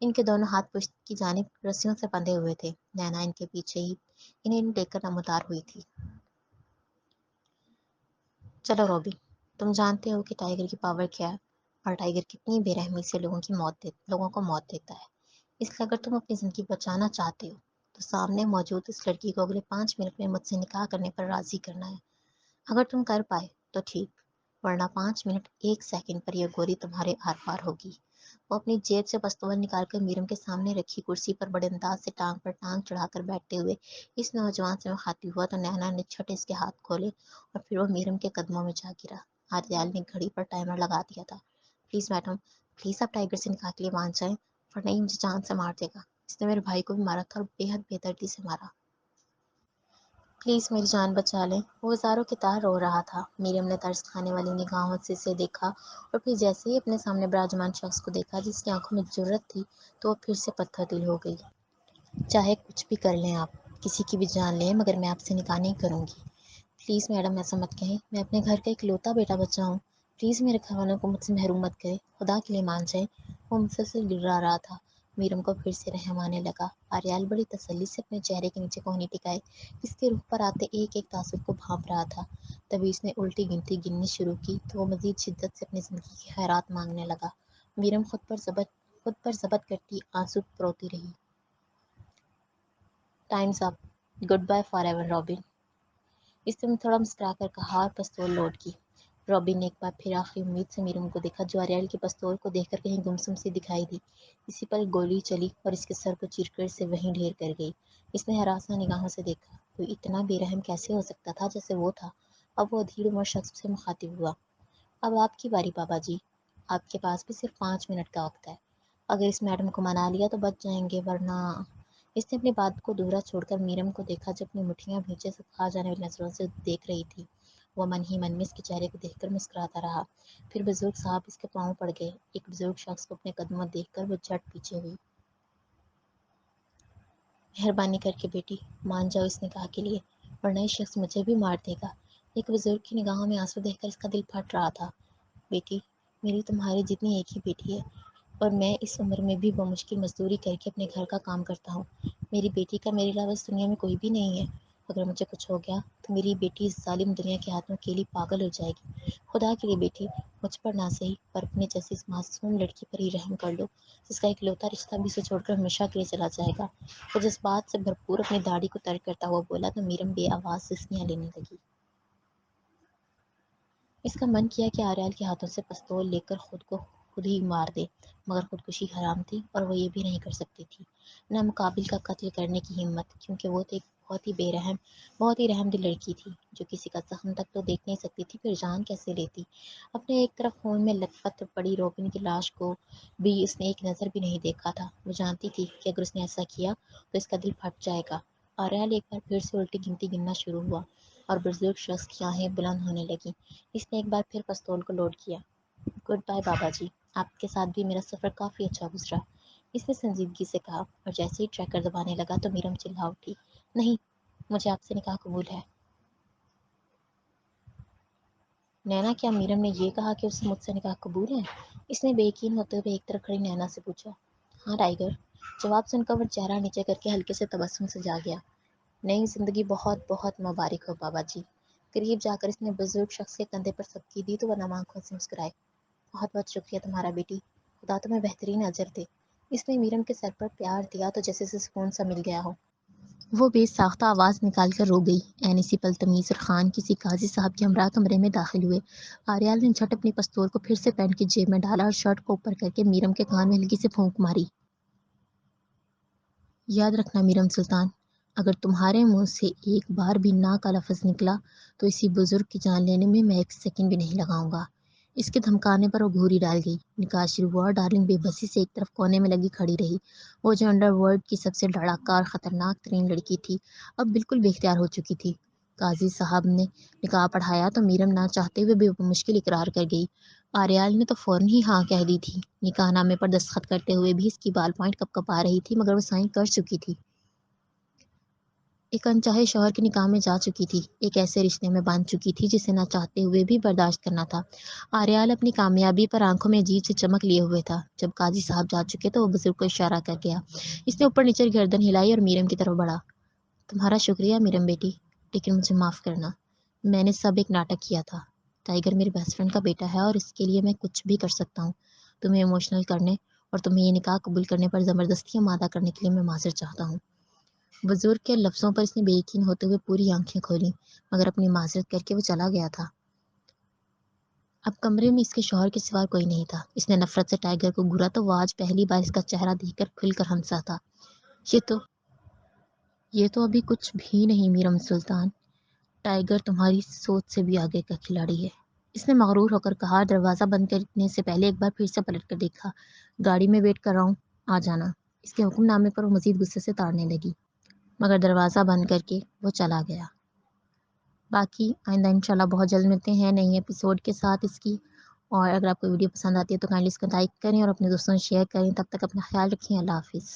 ان کے دونوں ہاتھ پشت کی جانب رسیوں سے بندھے ہوئے تھے۔ نینا ان کے پیچھے ہی انہیں دیکھ کر نمودار ہوئی تھی۔ چلو روبی، تم جانتے ہو کہ ٹائیگر کی پاور کیا ہے، اور ٹائیگر کتنی بے رحمی سے لوگوں کو موت دیتا ہے۔ اس لیے اگر تم اپنی زندگی بچانا چاہتے ہو تو سامنے موجود اس لڑکی کو اگلے 5 منٹ میں مجھ سے نکاح کرنے پر راضی کرنا ہے۔ اگر تم کر پائے تو ٹھیک، ورنہ 5 منٹ 1 سیکنڈ پر یہ گولی تمہارے آر پار ہوگی۔ وہ اپنی جیب سے پستول نکال کر میرم کے سامنے رکھی کرسی پر بڑے انداز سے ٹانگ پر ٹانگ چڑھا کر بیٹھتے ہوئے اس نوجوان سے مخاطب ہوا تو نینا نے چھٹے اس کے ہاتھ کھولے اور پھر وہ میرم کے قدموں میں جا گرا۔ آریال نے گھڑی پر ٹائمر لگا دیا تھا۔ پلیز میڈم، پلیز آپ ٹائیگر سے نکاح کے لیے مان جائیں، ورنہ یہ مجھے جان سے مار دے گا۔ اس نے میرے بھائی کو بھی مارا تھا اور بے حد بے دردی سے مارا۔ پلیز میری جان بچا لیں۔ وہ ہزاروں کی طرح رو رہا تھا۔ میریم نے ترس کھانے والی نگاہوں سے اسے دیکھا اور پھر جیسے ہی اپنے سامنے براجمان شخص کو دیکھا جس کی آنکھوں میں جرأت تھی تو وہ پھر سے پتھر دل ہو گئی۔ چاہے کچھ بھی کر لیں آپ، کسی کی بھی جان لیں، مگر میں آپ سے نکاح نہیں کروں گی۔ پلیز میڈم ایسا مت کہیں، میں اپنے گھر کا اکلوتا بیٹا بچہ ہوں۔ پلیز میرے گھر والوں کو مجھ سے محروم مت کرے، خدا کے لیے مان جائیں۔ وہ مسلسل گڑگڑا رہا تھا۔ میرم کو پھر سے رحم آنے لگا۔ آریال بڑی تسلی سے اپنے چہرے کے نیچے کوہنی ٹکائے اس کے روح پر آتے ایک ایک تاثر کو بھانپ رہا تھا۔ تبھی اس نے الٹی گنتی گننی شروع کی تو وہ مزید شدت سے اپنی زندگی کی خیرات مانگنے لگا۔ میرم خود پر ضبط کرتی آنسو پروتی رہی۔ Times up, goodbye forever Robin, اس نے تھوڑا مسکرا کر کہا اور پستول لوڈ کی۔ رابن نے ایک بار پھر آخری امید سے میرم کو دیکھا جو آریال کی پستول کو دیکھ کر کہیں گمسم سی دکھائی دی۔ اسی پر گولی چلی اور اس کے سر کو چیر کر اسے وہیں ڈھیر کر گئی۔ اس نے ہراساں نگاہوں سے دیکھا، کوئی اتنا بے رحم کیسے ہو سکتا تھا جیسے وہ تھا۔ اب وہ ادھیڑ عمر شخص سے مخاطب ہوا۔ اب آپ کی باری بابا جی، آپ کے پاس بھی صرف 5 منٹ کا وقت ہے۔ اگر اس میڈم کو منا لیا تو بچ جائیں گے، ورنہ… اس نے اپنی بات کو ادھورا چھوڑ کر میرم کو دیکھا جو اپنی مٹھیاں بھیجے سے کھا جانے والی نظروں سے دیکھ رہی تھی۔ وہ من ہی من میں اس کے چہرے کو دیکھ کر مسکراتا رہا۔ پھر بزرگ صاحب اس کے پاؤں پڑ گئے۔ ایک بزرگ شخص کو اپنے قدموں دیکھ کر وہ جھٹ پیچھے ہوئی۔ مہربانی کر کے بیٹی مان جاؤ اس نکاح کے لیے، ورنہ یہ شخص مجھے بھی مار دے گا۔ ایک بزرگ کی نگاہوں میں آنسو دیکھ کر اس کا دل پھٹ رہا تھا۔ بیٹی، میری تمہاری جتنی ایک ہی بیٹی ہے، اور میں اس عمر میں بھی بمشکل مزدوری کر کے اپنے گھر کا کام کرتا ہوں۔ میری بیٹی کا میرے علاوہ اس دنیا میں کوئی بھی نہیں ہے۔ اگر مجھے کچھ ہو گیا تو میری بیٹی اس ظالم دنیا کے ہاتھ میں اکیلی پاگل ہو جائے گی۔ خدا کے لیے بیٹی مجھ پر نہ صحیح پر اپنے جیسی اس معصوم لڑکی پر ہی رحم کر لو، جس کا اکلوتا رشتہ بھی اسے چھوڑ کر ہمیشہ کے لیے چلا جائے گا۔ وہ جذبات سے بھرپور اپنی داڑھی کو ترک کرتا ہوا بولا تو میرم بے آواز سسکیاں لینے لگی۔ اس کا من کیا کہ آریال کے ہاتھوں سے پستول لے کر خود کو خود ہی مار دے، مگر خودکشی حرام تھی اور وہ یہ بھی نہیں کر سکتی تھی۔ نہ مقابل کا قتل کرنے کی ہمت، کیونکہ وہ تو ایک بہت ہی رحم دل لڑکی تھی جو کسی کا زخم تک تو دیکھ نہیں سکتی تھی، پھر جان کیسے لیتی۔ اپنے ایک طرف خون میں لت پت پڑی روبن کی لاش کو بھی اس نے ایک نظر بھی نہیں دیکھا تھا۔ وہ جانتی تھی کہ اگر اس نے ایسا کیا تو اس کا دل پھٹ جائے گا۔ آریال ایک بار پھر سے الٹی گنتی گننا شروع ہوا اور بزرگ شخص کی آہیں بلند ہونے لگیں۔ اس نے ایک بار پھر پستول کو لوڈ کیا۔ گڈ بائے بابا جی، آپ کے ساتھ بھی میرا سفر کافی اچھا گزرا، اس نے سنجیدگی سے کہا، اور جیسے ہی ٹریکر دبانے لگا تو میرم چلا اٹھی۔ نہیں، مجھے آپ سے نکاح قبول ہے۔ نینا، کیا میرم نے یہ کہا کہ اسے مجھ سے نکاح قبول ہے؟ اس نے بے یقین ہوتے ہوئے ایک طرف کھڑی نینا سے پوچھا۔ ہاں ٹائیگر، جواب سن کر وہ چہرہ نیچے کر کے ہلکے سے تبسم سے جا گیا۔ نئی زندگی بہت بہت مبارک ہو بابا جی۔ قریب جا کر اس نے بزرگ شخص کے کندھے پر سبکی دی تو وہ نم آنکھوں سے مسکرائے۔ بہت بہت شکریہ تمہارا بیٹی، خدا تمہیں بہترین اجر دے۔ اس نے میرم کے سر پر پیار دیا تو جیسے اسے سکون سا مل گیا ہو۔ وہ بے ساختہ آواز نکال کر رو گئی۔ اسی پل تمیز اور خان کسی قاضی صاحب کے ہمراہ کمرے میں داخل ہوئے۔ آریال نے جھٹ اپنی پستول کو پھر سے پینٹ کی جیب میں ڈالا اور شرٹ کو اوپر کر کے میرم کے کان میں ہلکی سے پھونک ماری۔ یاد رکھنا میرم سلطان، اگر تمہارے منہ سے ایک بار بھی نا کا لفظ نکلا تو اسی بزرگ کی جان لینے میں 1 سیکنڈ بھی نہیں لگاؤں گا۔ اس کے دھمکانے پر وہ گھوری ڈال گئی۔ نکاح شروع ہوا اور ڈارلنگ بے بسی سے ایک طرف کونے میں لگی کھڑی رہی۔ وہ جو انڈر ورلڈ کی سب سے ڈراکار اور خطرناک ترین لڑکی تھی اب بالکل بے اختیار ہو چکی تھی۔ قاضی صاحب نے نکاح پڑھایا تو میرم نہ چاہتے ہوئے بھی مشکل اقرار کر گئی۔ آریال نے تو فوراً ہی ہاں کہہ دی تھی۔ نکاح نامے پر دستخط کرتے ہوئے بھی اس کی بال پوائنٹ کپ کپ آ رہی تھی، مگر وہ سائن کر چکی تھی۔ ایک انچاہے شوہر کے نکاح میں جا چکی تھی، ایک ایسے رشتے میں باندھ چکی تھی جسے نہ چاہتے ہوئے بھی برداشت کرنا تھا۔ آریال اپنی کامیابی پر آنکھوں میں عجیب سے چمک لیے ہوئے تھا۔ جب قاضی صاحب جا چکے تو وہ بزرگ کو اشارہ کر گیا۔ اس نے اوپر نیچے گردن ہلائی اور میرم کی طرف بڑھا۔ تمہارا شکریہ میرم بیٹی، لیکن مجھے معاف کرنا، میں نے سب ایک ناٹک کیا تھا۔ ٹائیگر میرے بیسٹ فرینڈ کا بیٹا ہے اور اس کے لیے میں کچھ بھی کر سکتا ہوں۔ تمہیں ایموشنل کرنے اور تمہیں یہ نکاح قبول کرنے پر زبردستی آمادہ کرنے کے لیے میں معذرت چاہتا ہوں۔ بزرگ کے لفظوں پر اس نے بے یقین ہوتے ہوئے پوری آنکھیں کھولیں، مگر اپنی معذرت کر کے وہ چلا گیا تھا۔ اب کمرے میں اس کے شوہر کے سوا کوئی نہیں تھا۔ اس نے نفرت سے ٹائیگر کو گھورا تو وہ آج پہلی بار اس کا چہرہ دیکھ کر کھل کر ہنسا تھا۔ یہ تو ابھی کچھ بھی نہیں میرم سلطان، ٹائیگر تمہاری سوچ سے بھی آگے کا کھلاڑی ہے، اس نے مغرور ہو کر کہا۔ دروازہ بند کرنے سے پہلے ایک بار پھر سے پلٹ کر دیکھا۔ گاڑی میں ویٹ کر رہا ہوں، آ جانا۔ اس کے حکم نامے پر وہ مزید غصے سے تاڑنے لگی، مگر دروازہ بند کر کے وہ چلا گیا۔ باقی آئندہ انشاءاللہ بہت جلد ملتے ہیں نئی ایپیسوڈ کے ساتھ اس کی۔ اور اگر آپ کو ویڈیو پسند آتی ہے تو کائنڈلی اس کو لائک کریں اور اپنے دوستوں سے شیئر کریں۔ تب تک اپنا خیال رکھیں، اللہ حافظ۔